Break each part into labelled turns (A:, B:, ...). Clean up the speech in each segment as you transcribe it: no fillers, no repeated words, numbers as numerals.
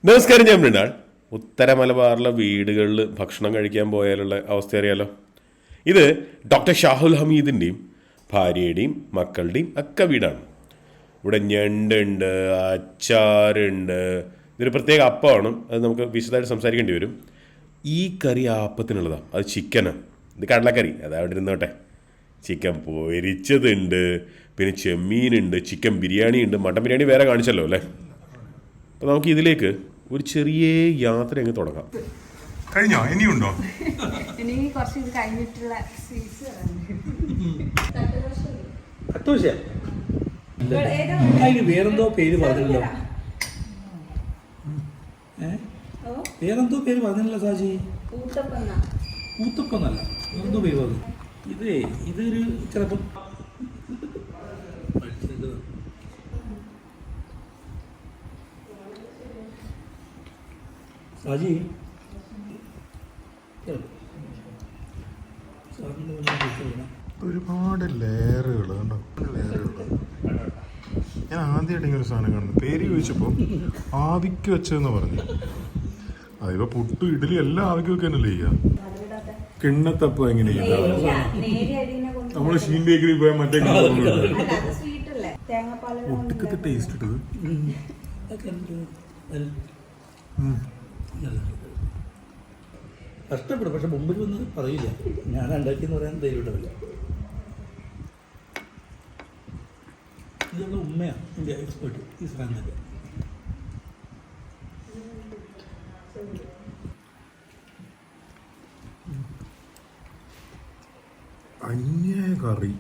A: നമസ്കാരം, ഞാൻ മൃണാൾ. ഉത്തര മലബാറിലെ വീടുകളിൽ ഭക്ഷണം കഴിക്കാൻ പോയാലുള്ള അവസ്ഥ അറിയാലോ. ഇത് ഡോക്ടർ ഷാഹുൽ ഹമീദിൻ്റെയും ഭാര്യയുടെയും മക്കളുടെയും ഒക്കെ വീടാണ്. ഇവിടെ ഞണ്ടുണ്ട്, അച്ചാറുണ്ട്. ഇതൊരു പ്രത്യേക അപ്പമാണ്, അത് നമുക്ക് വിശദമായിട്ട് സംസാരിക്കേണ്ടി വരും. ഈ കറി ആ അപ്പത്തിനുള്ളതാണ്, അത് ചിക്കനാണ്. ഇത് കടലക്കറി, അത് അവിടെ ഇരുന്നോട്ടെ. ചിക്കൻ പൊരിച്ചതുണ്ട്, പിന്നെ ചെമ്മീനുണ്ട്, ചിക്കൻ ബിരിയാണി ഉണ്ട്, മട്ടൻ ബിരിയാണി വേറെ കാണിച്ചല്ലോ അല്ലേ. അപ്പോൾ നമുക്ക് ഇതിലേക്ക് ഒരു ചെറിയ യാത്ര അങ്ങ് തുടങ്ങാം.
B: കഴിഞ്ഞോ? ഇനിയുണ്ടോ?
C: വേറെന്തോ പേര് പറഞ്ഞല്ലോ. വേറെന്തോ പേര് പറഞ്ഞല്ലോ സാജി. ഊത്തപ്പന്നല്ല, എന്തോ പേര് പറഞ്ഞു. ഇതൊരു ചിലപ്പം സാജി
B: ഒരുപാട് ലെയറുകൾ കണ്ടോ, ലെയറുകൾ. ഞാൻ ആദ്യമായിട്ട് ഇങ്ങനെ ഒരു സാധനം കാണുന്നു. പേര് ചോദിച്ചപ്പോൾ ആവിക്ക് വെച്ചതെന്ന് പറഞ്ഞു. അതിപ്പോ പുട്ട്, ഇഡലി എല്ലാം ആവിക്ക് വെക്കാനല്ലേ ചെയ്യുക. കിണ്ണത്തപ്പം എങ്ങനെ നമ്മള് ഷീൻ ബേക്കറി പോയാൽ മറ്റേ ഒട്ടുക്കത്തെ ടേസ്റ്റ് ഇട്ടത്.
C: കഷ്ടപ്പെടും, പക്ഷെ മുമ്പിൽ വന്ന് പറയില്ല ഞാൻ ഉണ്ടാക്കിയെന്ന് പറയാൻ ധൈര്യമില്ല. ഇതൊക്കെ ഉമ്മയാണ് എൻ്റെ എക്സ്പേർട്ട് ഈ സാധനമൊക്കെ.
B: അന്യായ കറി.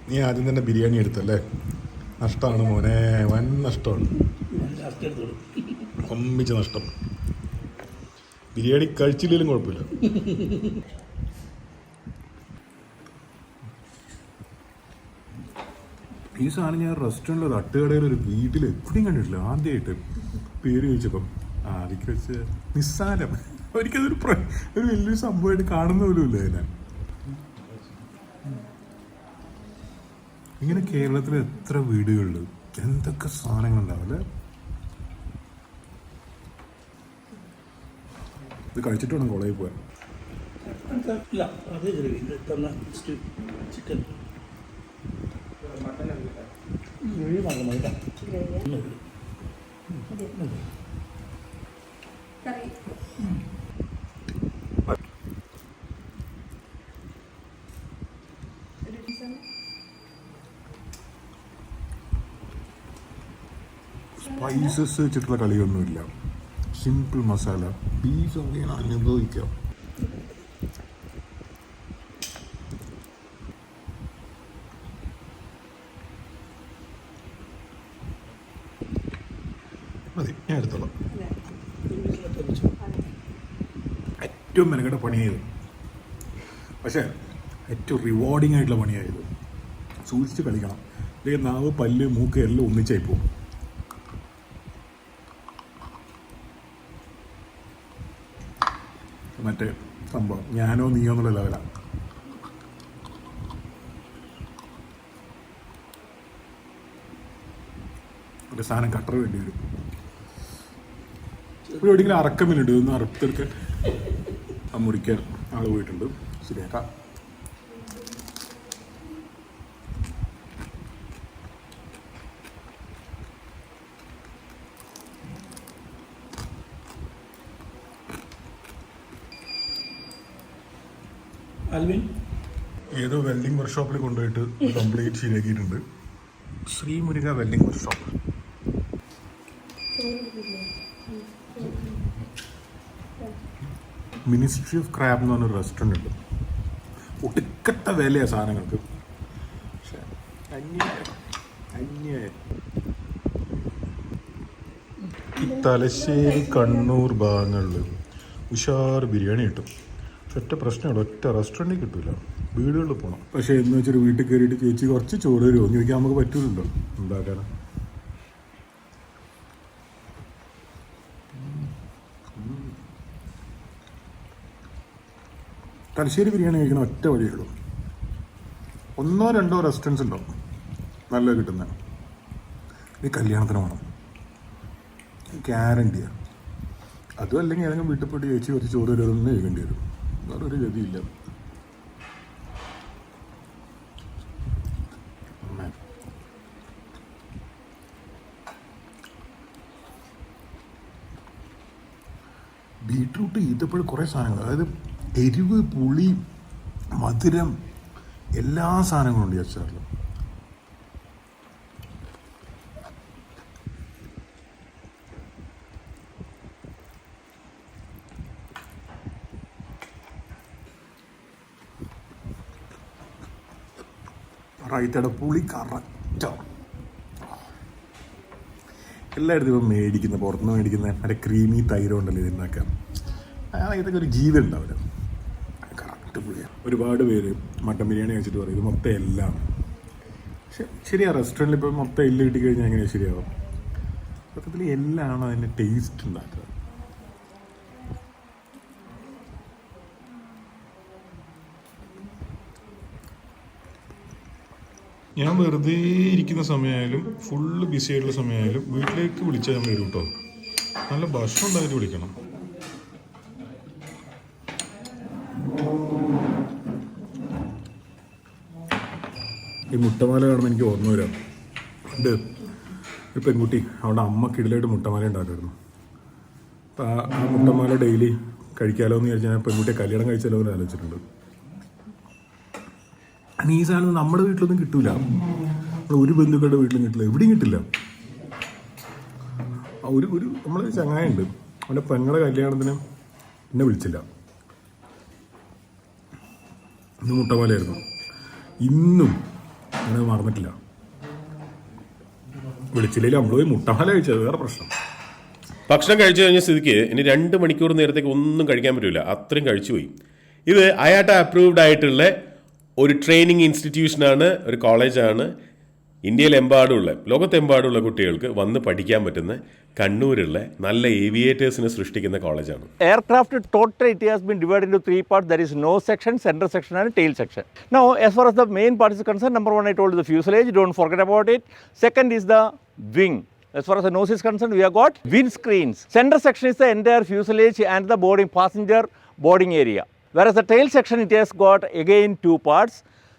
B: നീ ആദ്യം തന്നെ ബിരിയാണി എടുത്തല്ലേ? നഷ്ടമാണ് മോനെ, വൻ നഷ്ടമാണ്, ഒമ്മിച്ച നഷ്ടം. ബിരിയാണി കഴിച്ചില്ലെങ്കിലും കുഴപ്പമില്ല. ഈ സാധനം ഞാൻ റെസ്റ്റോറൻറ്റിൽ, ഒരു തട്ടുകടയിൽ, ഒരു വീട്ടിൽ എവിടെയും കണ്ടിട്ടില്ല. ആദ്യമായിട്ട് പേര് ചോദിച്ചപ്പം ആദ്യം വെച്ച് നിസ്സാരം. ഒരിക്കലൊരു ഒരു വലിയൊരു സംഭവമായിട്ട് കാണുന്ന പോലും ഇല്ല ഞാൻ. ഇങ്ങനെ കേരളത്തിൽ എത്ര വീടുകളിൽ എന്തൊക്കെ സാധനങ്ങളുണ്ടാവില്ലേ. ഇത് കഴിച്ചിട്ട് വേണം കോളേജിൽ പോകാൻ.
C: ചിക്കൻ
B: സ്പൈസസ് വെച്ചിട്ടുള്ള കളിയൊന്നുമില്ല. സിമ്പിൾ മസാല ബീഫ് അങ്ങനെയാണ് അനുഭവിക്കാം. മതി, ഞാൻ എടുത്തോളാം. ഏറ്റവും മെനക്കെട്ട പണിയായത്, പക്ഷേ ഏറ്റവും റിവാർഡിങ് ആയിട്ടുള്ള പണിയായത്. സൂക്ഷിച്ച് കളിക്കണം, അല്ലെങ്കിൽ നാവ്, പല്ല്, മൂക്ക് എല്ലാം ഒന്നിച്ചായി പോകും. മറ്റേ സംഭവം ഞാനോ നീയോ എന്നുള്ള ലെവലാണ്. ഒരു സാധനം കട്ടർ വേണ്ടി വരും. ഇവിടെ എവിടെയെങ്കിലും അറക്കമില്ലുണ്ട്, ഒന്ന് അറുത്തെടുക്കാൻ മുറിക്കാൻ ആൾ പോയിട്ടുണ്ട്. ശരിയാക്കാം. ഏതോ വെൽഡിംഗ് വർക്ക്ഷോപ്പിൽ കൊണ്ടുപോയിട്ട് കംപ്ലീറ്റ് ശരിയാക്കിയിട്ടുണ്ട്. Sreemuruka welding workshop. Ministry of crab എന്ന് പറഞ്ഞൊരു റെസ്റ്റോറൻ്റ് ഉണ്ട്. ഒടുക്കത്തെ വിലയാണ് സാധനങ്ങൾക്ക്. പക്ഷേ ഈ തലശ്ശേരി, കണ്ണൂർ ഭാഗങ്ങളിൽ ഉഷാർ ബിരിയാണി കിട്ടും. ഒറ്റ പ്രശ്നമുള്ളൂ, ഒറ്റ റെസ്റ്റോറൻറ്റിൽ കിട്ടില്ല, വീടുകളിൽ പോകണം. പക്ഷേ എന്ന് വെച്ചൊരു വീട്ടിൽ കയറിയിട്ട് ചേച്ചി കുറച്ച് ചോറ് തരുമോ എന്ന് ചോദിക്കാൻ നമുക്ക് പറ്റൂലല്ലോ ഉണ്ടാക്കാൻ. തലശ്ശേരി ബിരിയാണി കഴിക്കണ ഒറ്റ വഴിയുള്ളൂ. 1-2 റെസ്റ്റോറൻറ്റ്സ് ഉണ്ടാവും നല്ല കിട്ടുന്ന. ഈ കല്യാണത്തിന് വേണം, ഗ്യാരണ്ടിയാണ്. അതും അല്ലെങ്കിൽ ഏതെങ്കിലും വീട്ടിൽ പോയിട്ട് ചേച്ചി കുറച്ച് ചോറ് വരുമെന്ന് കഴിക്കേണ്ടി വരും. വേറൊരു ഗതിയില്ല. ബീട്രൂട്ട്, ഈത്തപ്പഴം, കുറേ സാധനങ്ങൾ, അതായത് എരിവ്, പുളി, മധുരം, എല്ലാ സാധനങ്ങളും ഉണ്ട് ഈ അച്ചാറിൽ. റൈത്തയുടെ പുളി കറക്റ്റാണ്. എല്ലായിടത്തും ഇപ്പം മേടിക്കുന്ന, പുറത്തുനിന്ന് മേടിക്കുന്ന മറ്റേ ക്രീമി തൈര് ഉണ്ടല്ലോ ഇതിനൊക്കെ, ഇതൊക്കെ ഒരു ജീവൻ ഉണ്ടാവില്ല. കറക്റ്റ് പുളിയാണ്. ഒരുപാട് പേര് മട്ടൻ ബിരിയാണി കഴിച്ചിട്ട് പറയും ഇത് മൊത്തം എല്ലാം. പക്ഷെ ശരിയാ, റെസ്റ്റോറൻറ്റിൽ ഇപ്പോൾ മൊത്തം എല്ല് കിട്ടിക്കഴിഞ്ഞാൽ എങ്ങനെയാണ് ശരിയാവും? സത്യത്തിൽ എല്ലാമാണ് അതിൻ്റെ ടേസ്റ്റ് ഉണ്ടാക്കുക. ഞാൻ വെറുതെ ഇരിക്കുന്ന സമയമായാലും ഫുള്ള് ബിസി ആയിട്ടുള്ള സമയമായാലും വീട്ടിലേക്ക് വിളിച്ചാൽ ഞാൻ വരും കേട്ടോ. നല്ല ഭക്ഷണം ഉണ്ടായിട്ട് വിളിക്കണം. ഈ മുട്ടമാല കാണുമ്പോൾ എനിക്ക് ഓർമ്മ വരാം, ഉണ്ട് ഒരു പെൺകുട്ടി അവളുടെ അമ്മ കിടിലായിട്ട് മുട്ടമാല ഉണ്ടാക്കുമായിരുന്നു. അപ്പം ആ മുട്ടമാല ഡെയിലി കഴിക്കാമല്ലോ എന്ന് വിചാരിച്ചാൽ പെൺകുട്ടിയെ കല്യാണം കഴിച്ചാലോ എന്ന് ആലോചിച്ചിട്ടുണ്ട്. ഈ സാധനം നമ്മുടെ വീട്ടിലൊന്നും കിട്ടൂല, ഒരു ബന്ധുക്കളുടെ വീട്ടിലും കിട്ടില്ല, എവിടെയും കിട്ടില്ല. ഒരു നമ്മളെ ചങ്ങായുണ്ട്, അവൻ്റെ പെങ്ങളുടെ കല്യാണത്തിന് എന്നെ വിളിച്ചില്ല. ഇന്ന് മുട്ടമാലയായിരുന്നു. ഇന്നും ഞാനത് മറന്നിട്ടില്ല. വിളിച്ചില്ലെങ്കിൽ നമ്മൾ പോയി മുട്ടമാല കഴിച്ചത് വേറെ പ്രശ്നം.
A: ഭക്ഷണം കഴിച്ചു കഴിഞ്ഞ സ്ഥിതിക്ക് ഇനി 2 മണിക്കൂർ നേരത്തേക്ക് ഒന്നും കഴിക്കാൻ പറ്റില്ല, അത്രയും കഴിച്ചു പോയി. ഇത് അയാട്ട അപ്രൂവ്ഡ് ആയിട്ടുള്ള ഒരു ട്രെയിനിങ് ഇൻസ്റ്റിറ്റ്യൂഷനാണ്, ഒരു കോളേജാണ്. ഇന്ത്യയിലെമ്പാടുള്ള, ലോകത്തെമ്പാടുള്ള കുട്ടികൾക്ക് വന്ന് പഠിക്കാൻ പറ്റുന്ന കണ്ണൂരുള്ള നല്ല ഏവിയേറ്റേഴ്സിനെ സൃഷ്ടിക്കുന്ന കോളേജാണ്.
D: Aircraft total it has been divided into 3 parts. There is nose section, center section and tail section. Now as far as the main part is concerned, number 1 I told you the fuselage, don't forget about it. Second is the wing. As far as the nose is concerned, we have got windscreens. Center section is the entire fuselage and the boarding passenger boarding area. Whereas the tail section, it has got again 2 parts,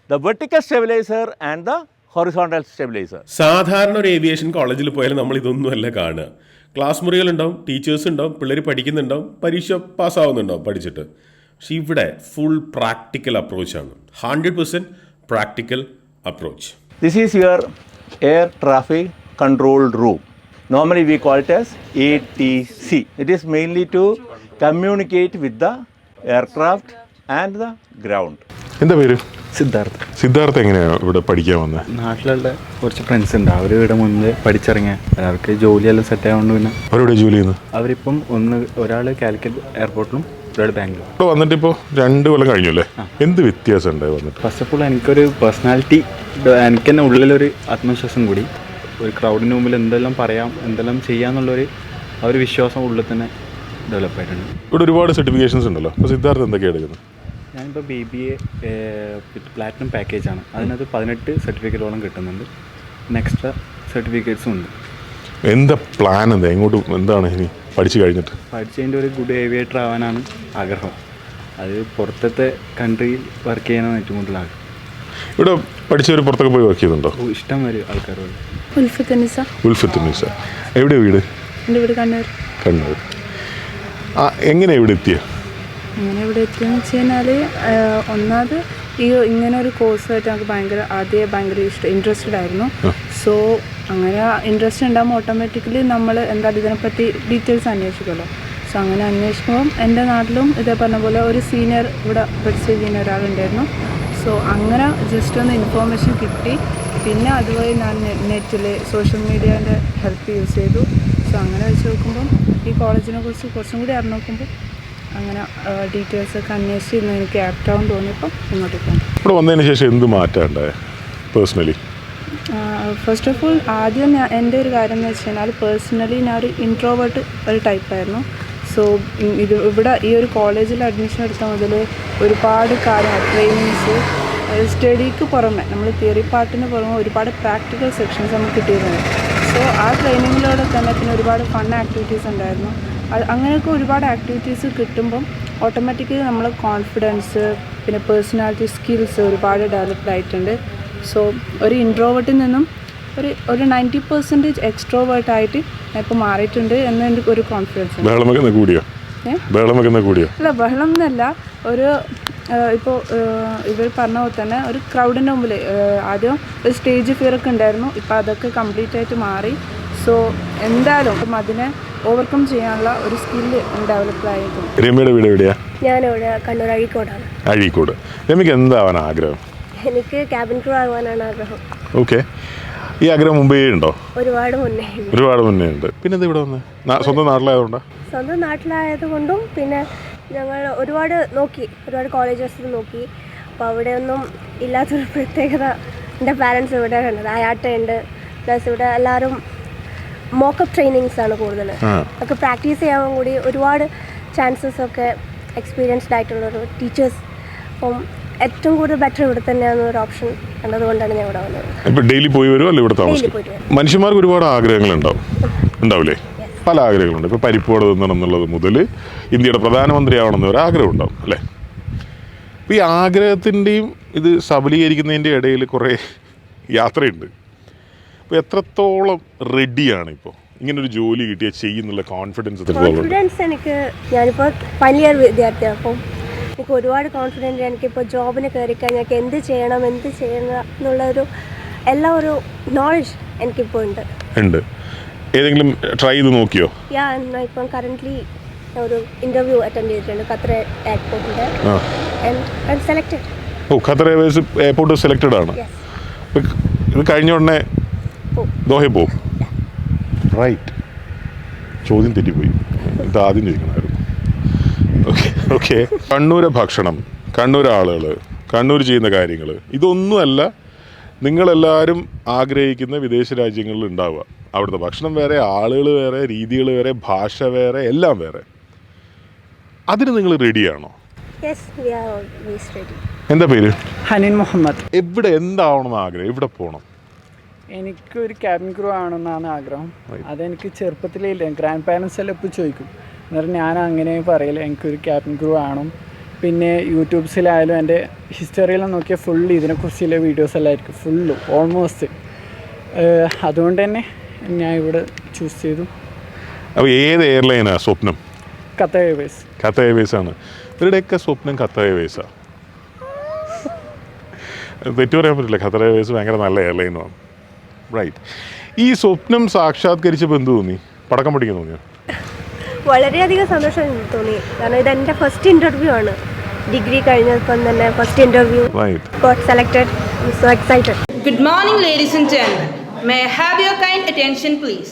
D: the vertical stabilizer and the horizontal stabilizer.
A: സാധാരണ ഒരു aviation കോളേജിൽ പോയാലും നമ്മൾ ഇതൊന്നുമല്ല കാണുക. Class മുറികളുണ്ടാവും, teachers ഉണ്ടാവും, പിള്ളേർ പഠിക്കുന്നുണ്ടാവും, പരീക്ഷ പാസ്സാവുന്നുണ്ടാവും പഠിച്ചിട്ട്. പക്ഷെ ഇവിടെ ഫുൾ പ്രാക്ടിക്കൽ അപ്രോച്ചാണ്, 100% practical approach.
D: This is your air traffic control room. Normally we call it as ATC. It is mainly to communicate with the aircraft and the ground.
B: എന്താ പേര്?
E: സിദ്ധാർത്ഥ്.
B: സിദ്ധാർത്ഥ എങ്ങനെയാണ് ഇവിടെ പഠിക്കാൻ വന്നത്?
E: നാട്ടിലുള്ള കുറച്ച് ഫ്രണ്ട്സ് ഉണ്ട്, അവർ ഇവിടെ മുന്നേ പഠിച്ചിറങ്ങിയ, അവർക്ക് ജോലിയെല്ലാം സെറ്റ് ആയതുകൊണ്ട് പിന്നെ.
B: അവരെവിടെ ജോലി ചെയ്യുന്നത്?
E: അവരിപ്പം ഒരാൾ കാലിക്കറ്റ് എയർപോർട്ടിലും ഒരാൾ ബാംഗ്ലൂർ.
B: ഇപ്പോൾ വന്നിട്ട് ഇപ്പോൾ 2 കൊല്ലം കഴിഞ്ഞു അല്ലേ? എന്ത് വ്യത്യാസം ഉണ്ടായി വന്നിട്ട്?
E: ഫസ്റ്റ് ഓഫ് ഓൾ എനിക്കൊരു പേഴ്സണാലിറ്റി, എനിക്ക് തന്നെ ഉള്ളിലൊരു ആത്മവിശ്വാസം കൂടി, ഒരു ക്രൗഡിന് മുമ്പിൽ എന്തെല്ലാം പറയാം, എന്തെല്ലാം ചെയ്യാന്നുള്ളൊരു ആ ഒരു വിശ്വാസം ഉള്ളിൽ തന്നെ ഡെവലപ്പ് ആയിട്ടുണ്ട്.
B: ഇവിടെ ഒരുപാട് സർട്ടിഫിക്കേഷൻസ് ഉണ്ടല്ലോ, അപ്പോൾ സിദ്ധാർത്ഥ എന്തൊക്കെയാണ് എടുക്കുന്നത്?
E: ഞാനിപ്പോൾ BBA പ്ലാറ്റിനം പാക്കേജാണ്, അതിനകത്ത് 18 സർട്ടിഫിക്കറ്റോളം കിട്ടുന്നുണ്ട്, പിന്നെ എക്സ്ട്രാ സർട്ടിഫിക്കറ്റ്സും ഉണ്ട്.
B: എന്താ പ്ലാൻ, എന്താ എങ്ങോട്ട്, എന്താണ് ഇനി പഠിച്ചു കഴിഞ്ഞിട്ട്?
E: പഠിച്ചതിൻ്റെ ഒരു ഗുഡ് ഏവിയേറ്റർ ആവാനാണ് ആഗ്രഹം. അത് പുറത്തത്തെ കൺട്രിയിൽ വർക്ക് ചെയ്യാനാണ് ഏറ്റവും കൂടുതൽ ആഗ്രഹം.
B: ഇവിടെ പഠിച്ചവർ പുറത്തൊക്കെ പോയി വർക്ക് ചെയ്യുന്നുണ്ടോ?
E: ഇഷ്ടം വരും ആൾക്കാരുണ്ട്.
B: ഉൽഫത്ത് നിസ. എവിടെയാണ് വീട്?
F: എൻ്റെ വീട് കണ്ണൂർ.
B: കണ്ണൂർ. എങ്ങനെയാണ് ഇവിടെ എത്തിയ?
F: അങ്ങനെ ഇവിടെ എത്തിയെന്ന് വെച്ച് കഴിഞ്ഞാൽ, ഒന്നാമത് ഈ ഇങ്ങനെ ഒരു കോഴ്സായിട്ട് നമുക്ക് ഭയങ്കര ഇൻട്രസ്റ്റഡ് ആയിരുന്നു. സോ അങ്ങനെ ഇൻട്രസ്റ്റ് ഉണ്ടാകുമ്പോൾ ഓട്ടോമാറ്റിക്കലി നമ്മൾ എന്തായാലും ഇതിനെപ്പറ്റി ഡീറ്റെയിൽസ് അന്വേഷിക്കുമല്ലോ. സോ അങ്ങനെ അന്വേഷിക്കുമ്പം എൻ്റെ നാട്ടിലും ഇതേ പറഞ്ഞ പോലെ ഒരു സീനിയർ ഇവിടെ പഠിച്ച സീനിയർ ഒരാളുണ്ടായിരുന്നു. സോ അങ്ങനെ ജസ്റ്റ് ഒന്ന് ഇൻഫോർമേഷൻ കിട്ടി. പിന്നെ അതുവഴി ഞാൻ നെറ്റിൽ സോഷ്യൽ മീഡിയേൻ്റെ ഹെൽപ്പ് യൂസ് ചെയ്തു. സോ അങ്ങനെ വെച്ച് നോക്കുമ്പം ഈ കോളേജിനെ കുറിച്ച് കുറച്ചും കൂടി അറിഞ്ഞു നോക്കുമ്പോൾ അങ്ങനെ ഡീറ്റെയിൽസൊക്കെ അന്വേഷിച്ചിരുന്നു. എനിക്ക് ആപ്റ്റാവും തോന്നിയപ്പോൾ ഇങ്ങോട്ട് പോകും.
B: ഇവിടെ വന്നതിന് ശേഷം എന്ത് മാറ്റമുണ്ടായ പേഴ്സണലി?
F: ഫസ്റ്റ് ഓഫ് ഓൾ ആദ്യം എൻ്റെ ഒരു കാര്യം എന്ന് വെച്ച് കഴിഞ്ഞാൽ, പേഴ്സണലി ഞാൻ ഒരു ഇൻട്രോവേർട്ട് ഒരു ടൈപ്പായിരുന്നു. സോ ഇവിടെ ഈ ഒരു കോളേജിൽ അഡ്മിഷൻ എടുത്ത മുതൽ ഒരുപാട് കാര്യങ്ങൾ ട്രെയിനിങ്സ് സ്റ്റഡിക്ക് പുറമെ നമ്മൾ തിയറി പാർട്ടിന് പുറമെ ഒരുപാട് പ്രാക്ടിക്കൽ സെക്ഷൻസ് നമുക്ക് കിട്ടിയിരുന്നു. സോ ആ ട്രെയിനിങ്ങിലൂടെ തന്നെ പിന്നെ ഒരുപാട് ഫൺ ആക്ടിവിറ്റീസ് ഉണ്ടായിരുന്നു. അങ്ങനെയൊക്കെ ഒരുപാട് ആക്ടിവിറ്റീസ് കിട്ടുമ്പം ഓട്ടോമാറ്റിക്കലി നമ്മൾ കോൺഫിഡൻസ് പിന്നെ പേഴ്സണാലിറ്റി സ്കിൽസ് ഒരുപാട് ഡെവലപ്ഡ് ആയിട്ടുണ്ട്. സോ ഒരു ഇൻട്രോവേർട്ടിൽ നിന്നും ഒരു 90% എക്സ്ട്രോവേർട്ടായിട്ട് ഞാൻ ഇപ്പോൾ മാറിയിട്ടുണ്ട് എന്ന് എനിക്ക് ഒരു കോൺഫിഡൻസ് ഉണ്ട്. അല്ല, ബഹളം എന്നല്ല, ഒരു ഇപ്പോൾ ഇവർ പറഞ്ഞ പോലെ തന്നെ ഒരു ക്രൗഡിൻ്റെ മുമ്പിൽ ആദ്യം ഒരു സ്റ്റേജ് ഫിയറൊക്കെ ഉണ്ടായിരുന്നു. ഇപ്പോൾ അതൊക്കെ കംപ്ലീറ്റ് ആയിട്ട് മാറി. സോ എന്തായാലും അതിനെ ഓവർകം ചെയ്യാനുള്ള ഒരു സ്കില്ല് ഡെവലപ്പ് ആയിട്ടുണ്ട്.
G: രമ്യയുടെ വീട് എവിടെയാ?
H: ഞാനിവിടെ കണ്ണൂർ അഴീക്കോടാണ്.
G: അഴീക്കോട്. രമ്യക്ക് എന്താവാൻ ആഗ്രഹം?
H: എനിക്ക് ക്യാബിൻ ക്രൂ ആകാനാണ് ആഗ്രഹം.
G: ഓക്കെ. ഈ ആഗ്രഹം മുമ്പേ ഉണ്ടോ?
H: ഒരുപാട് മുന്നേ
G: ഉണ്ട്. പിന്നെ ഇത് ഇവിടെ വന്ന് സ്വന്തം നാട്ടിലായതുകൊണ്ടാ?
H: സ്വന്തം നാട്ടിലായത് കൊണ്ടും പിന്നെ ഞങ്ങൾ ഒരുപാട് കോളേജസ് നോക്കി. അപ്പോൾ അവിടെയൊന്നും ഇല്ലാത്തൊരു പ്രത്യേകത എൻ്റെ പാരൻസ് ഇവിടെ കണ്ടത്. അയാട്ടുണ്ട്, പ്ലസ് ഇവിടെ എല്ലാവരും മോക്കപ്പ് ട്രെയിനിങ്സ് ആണ് കൂടുതൽ. ഒക്കെ പ്രാക്ടീസ് ചെയ്യാൻ കൂടി ഒരുപാട് ചാൻസസ് ഒക്കെ എക്സ്പീരിയൻസ്ഡ് ആയിട്ടുള്ളൊരു ടീച്ചേഴ്സ്. അപ്പം ഏറ്റവും കൂടുതൽ ബെറ്റർ ഇവിടെ തന്നെയാണ് ഒരു ഓപ്ഷൻ കണ്ടതുകൊണ്ടാണ് ഞാൻ ഇവിടെ വന്നത്.
G: ഇപ്പൊ ഡെയിലി പോയി വരുമോ അല്ല ഇവിടെ താമസിക്കും? മനുഷ്യന്മാർക്ക് ഒരുപാട് ആഗ്രഹങ്ങൾ ഉണ്ടാവില്ലേ? പല ആഗ്രഹങ്ങളുണ്ട്. ഇപ്പൊ പരിപ്പോട് തിന്നണം എന്നുള്ളത് മുതൽ ഇന്ത്യയുടെ പ്രധാനമന്ത്രി ആവണമെന്ന് ഒരു ആഗ്രഹം ഉണ്ടാവും അല്ലേ? അപ്പൊ ഈ ആഗ്രഹത്തിൻ്റെയും ഇത് സബലീകരിക്കുന്നതിൻ്റെ ഇടയിൽ കുറേ യാത്രയുണ്ട്. അപ്പോൾ എത്രത്തോളം റെഡിയാണ് ഇപ്പോൾ ഇങ്ങനൊരു ജോലി കിട്ടിയാൽ ചെയ്യുന്നുള്ള കോൺഫിഡൻസ്?
H: എനിക്ക് ഞാനിപ്പോൾ ഫൈനൽ ഇയർ വിദ്യാർത്ഥിയാണ്. അപ്പം എനിക്ക് ഒരുപാട് കോൺഫിഡൻസ്. എനിക്കിപ്പോൾ ജോബിന് കയറിക്കഴിഞ്ഞാൽ എന്ത് ചെയ്യണം എന്നുള്ളൊരു ഒരു നോളജ് എനിക്കിപ്പോൾ ഉണ്ട്.
G: ഏതെങ്കിലും ട്രൈ ചെയ്ത് നോക്കിയോ?
H: ഇപ്പം കറൻ്റ്ലി ഒരു ഇൻ്റർവ്യൂ അറ്റൻഡ് ചെയ്തിട്ടുണ്ട് ഖത്തർ എയർപോർട്ടിൻ്റെ. സെലക്റ്റഡ്.
G: ഖത്തർ എയർപോർട്ട് സെലക്റ്റഡ് ആണ്. ഇത് കഴിഞ്ഞ ഉടനെ ദോഹയിൽ പോവും? റൈറ്റ്. ചോദ്യം തെറ്റിപ്പോയി. ഇത് ആദ്യം ചോദിക്കണമായിരുന്നു. ഓക്കെ. കണ്ണൂരെ ഭക്ഷണം, കണ്ണൂർ ആളുകൾ, കണ്ണൂർ ചെയ്യുന്ന കാര്യങ്ങൾ ഇതൊന്നുമല്ല നിങ്ങളെല്ലാവരും ആഗ്രഹിക്കുന്ന വിദേശ രാജ്യങ്ങളിൽ ഉണ്ടാവുക. അവിടുത്തെ ഭക്ഷണം വേറെ, ആളുകൾ വേറെ, രീതികൾ വേറെ, ഭാഷ വേറെ, എല്ലാം വേറെ. അതിന് നിങ്ങൾ റെഡിയാണോ? എന്താ പേര്?
I: ഹനീൻ മുഹമ്മദ്.
G: എവിടെ എന്താവണമെന്ന് ആഗ്രഹം? എവിടെ പോകണം?
I: എനിക്കൊരു ക്യാബിൻ ക്രൂ ആവണമെന്നാണ് ആഗ്രഹം. അതെനിക്ക് ചെറുപ്പത്തിലേ ഇല്ല. ഗ്രാൻഡ് പാരൻസ് എല്ലാം ഇപ്പോൾ ചോദിക്കും. എന്നിട്ട് ഞാൻ അങ്ങനെ പറയില്ല, എനിക്കൊരു ക്യാബിൻ ക്രൂ ആവണം. പിന്നെ യൂട്യൂബ്സിലായാലും എൻ്റെ ഹിസ്റ്ററിയെല്ലാം നോക്കിയാൽ ഫുള്ള് ഇതിനെക്കുറിച്ചുള്ള വീഡിയോസ് എല്ലാം ആയിരിക്കും, ഫുള്ള് ഓൾമോസ്റ്റ്. അതുകൊണ്ട് തന്നെ ഞാൻ ഇവിടെ ചൂസ് ചെയ്തു.
G: അപ്പോൾ ഏത് എയർലൈനാണ് സ്വപ്നം?
I: Qatar Airways.
G: ഖത്തർ എയർവേസ് ആണ് ഇവരുടെയൊക്കെ സ്വപ്നം. ഖത്തർ എയർവേസാണ്. തെറ്റു പറയാൻ പറ്റില്ല. ഖത്തർ എയർവേസ് ഭയങ്കര നല്ല എയർലൈനുമാണ്. റൈറ്റ്. ഈ സ്വപ്നം സാക്ഷാത്കരിച്ചപ്പോൾ എന്ത് തോന്നി? പടക്കം പിടിക്കാൻ തോന്നിയോ?
H: വളരെയധികം സന്തോഷം തോന്നി. കാരണം ഇത് എൻ്റെ ഫസ്റ്റ് ഇൻ്റർവ്യൂ ആണ്. ഡിഗ്രി കഴിഞ്ഞപ്പം തന്നെ first interview. Got selected. I'm so excited.
J: Good morning, ladies and gentlemen. May I have your kind attention, please?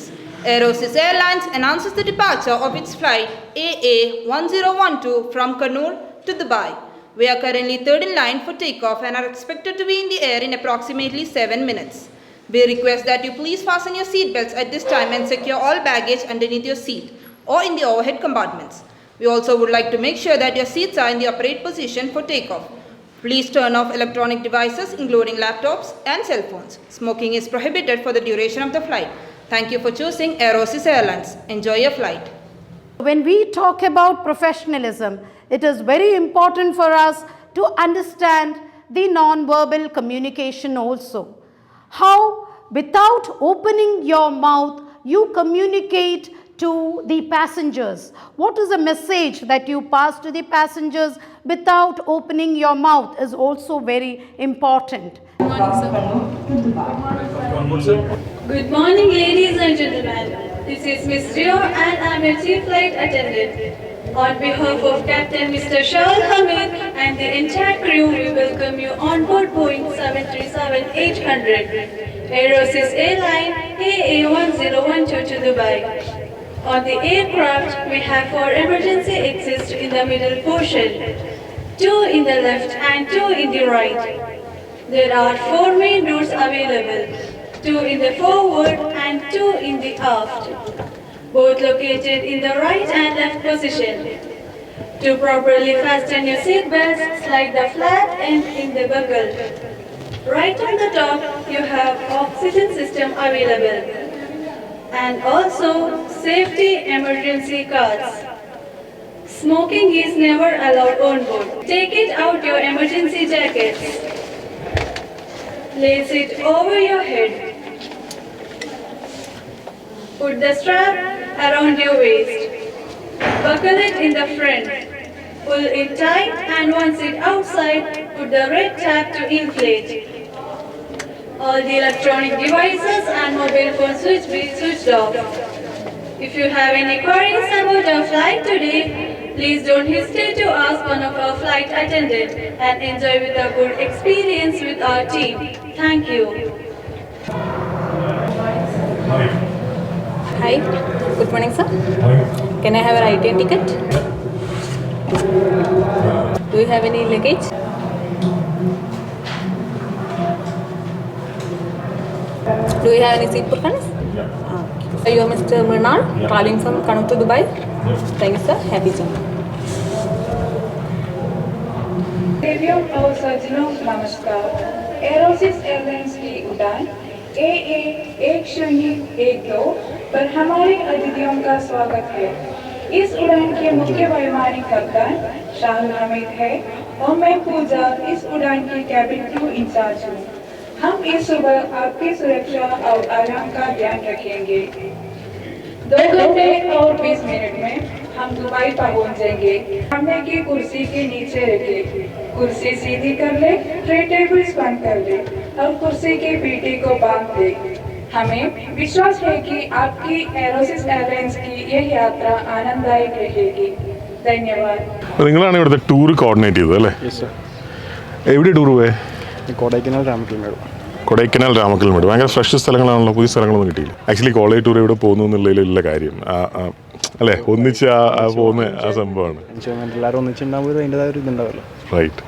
J: Aerosis Airlines announces the departure of its flight AA1012 from Kannur to Dubai. We are currently third in line for takeoff and are expected to be in the air in approximately 7 minutes. We request that you please fasten your seat belts at this time and secure all baggage underneath your seat or in the overhead compartments. We also would like to make sure that your seats are in the upright position for takeoff. Please turn off electronic devices including laptops and cell phones. Smoking is prohibited for the duration of the flight. Thank you for choosing Aerosis Airlines. Enjoy your flight.
K: When we talk about professionalism, it is very important for us to understand the non-verbal communication also. How, without opening your mouth, you communicate to the passengers. What is the message that you pass to the passengers without opening your mouth is also very important.
L: Good morning, ladies and gentlemen. This is Ms. Rio and I am your chief flight attendant. On behalf of Captain Mr. Shahul Hamid and the entire crew, we welcome you on board Boeing 737-800, Aerosis Airline AA1012 to Dubai. On the aircraft, we have 4 emergency exits in the middle portion, 2 in the left and 2 in the right. There are 4 main doors available, 2 in the forward and 2 in the aft. both located in the right and left position. To properly fasten your seat belts, slide the flat end in the buckle. Right on the top, you have oxygen system available. And also safety emergency cards. Smoking is never allowed on board. Take it out your emergency jackets. Lace it over your head. Put the strap around your waist. Buckle it in the front. Pull it tight, and once it's outside, put the red tab to inflate. All the electronic devices and mobile phones will be switched off. If you have any queries about our flight today, please don't hesitate to ask one of our flight attendants and enjoy with a good experience with our team. Thank you.
M: Hi, good morning, sir. Can I have a ITN ticket? Do you have any luggage? Do you have any seat buttons? So you are Mr. Mrinal, traveling from Kannur to Dubai? Thank you, sir. Happy journey.
L: देवियों और सज्जनों नमस्कार। एरोसिस airlines की उड़ान AA1012 पर हमारे अतिथियों का स्वागत है। इस उड़ान के मुख्य वैमानिक कप्तान शाहुल हमीद है और मैं पूजा इस उड़ान की कैबिन क्रू इंचार्ज हूँ। हम इस सुबह आपकी सुरक्षा और आराम का ध्यान रखेंगे। 2 घंटे और 20 मिनट में हम दुबई पहुंचेंगे। सामने की कुर्सी के नीचे रखे, कुर्सी सीधी कर ले, ट्रे टेबल्स बंद कर ले और कुर्सी के पीठी को बांध दे। हमें विश्वास है कि आपकी एरोसिस एयरलाइंस की यह यात्रा आनंददायक रहेगी। धन्यवाद।
G: നിങ്ങളാണ് ഇവിടുത്തെ ടൂർ കോർഡിനേറ്റ് ചെയ്തത് അല്ലേ?
E: Yes sir.
G: എവിടെ ടൂർ പോയേ?
E: കൊടൈക്കനാൽ രാമക്കൽമേട്.
G: കൊടൈക്കനാൽ രാമക്കൽമേട് ഭയങ്കര ഫ്രഷ് സ്ഥലങ്ങളാണല്ലോ, പുതിയ സ്ഥലങ്ങളൊന്നും കിട്ടിയില്ല. ആക്ച്വലി കോളേജ് ടൂർ ഇവിടെ പോകുന്നു എന്നുള്ളതിലുള്ള കാര്യം അല്ലേ, ഒന്നിച്ച് പോകുന്ന ആ സംഭവമാണ്.
E: എൻജോയ്മെന്റ് എല്ലാവരും ഒന്നിച്ചുണ്ടാകുമ്പോൾ അതിൻ്റെതായ ഒരു ഇതുണ്ടാവല്ലോ.
G: റൈറ്റ്.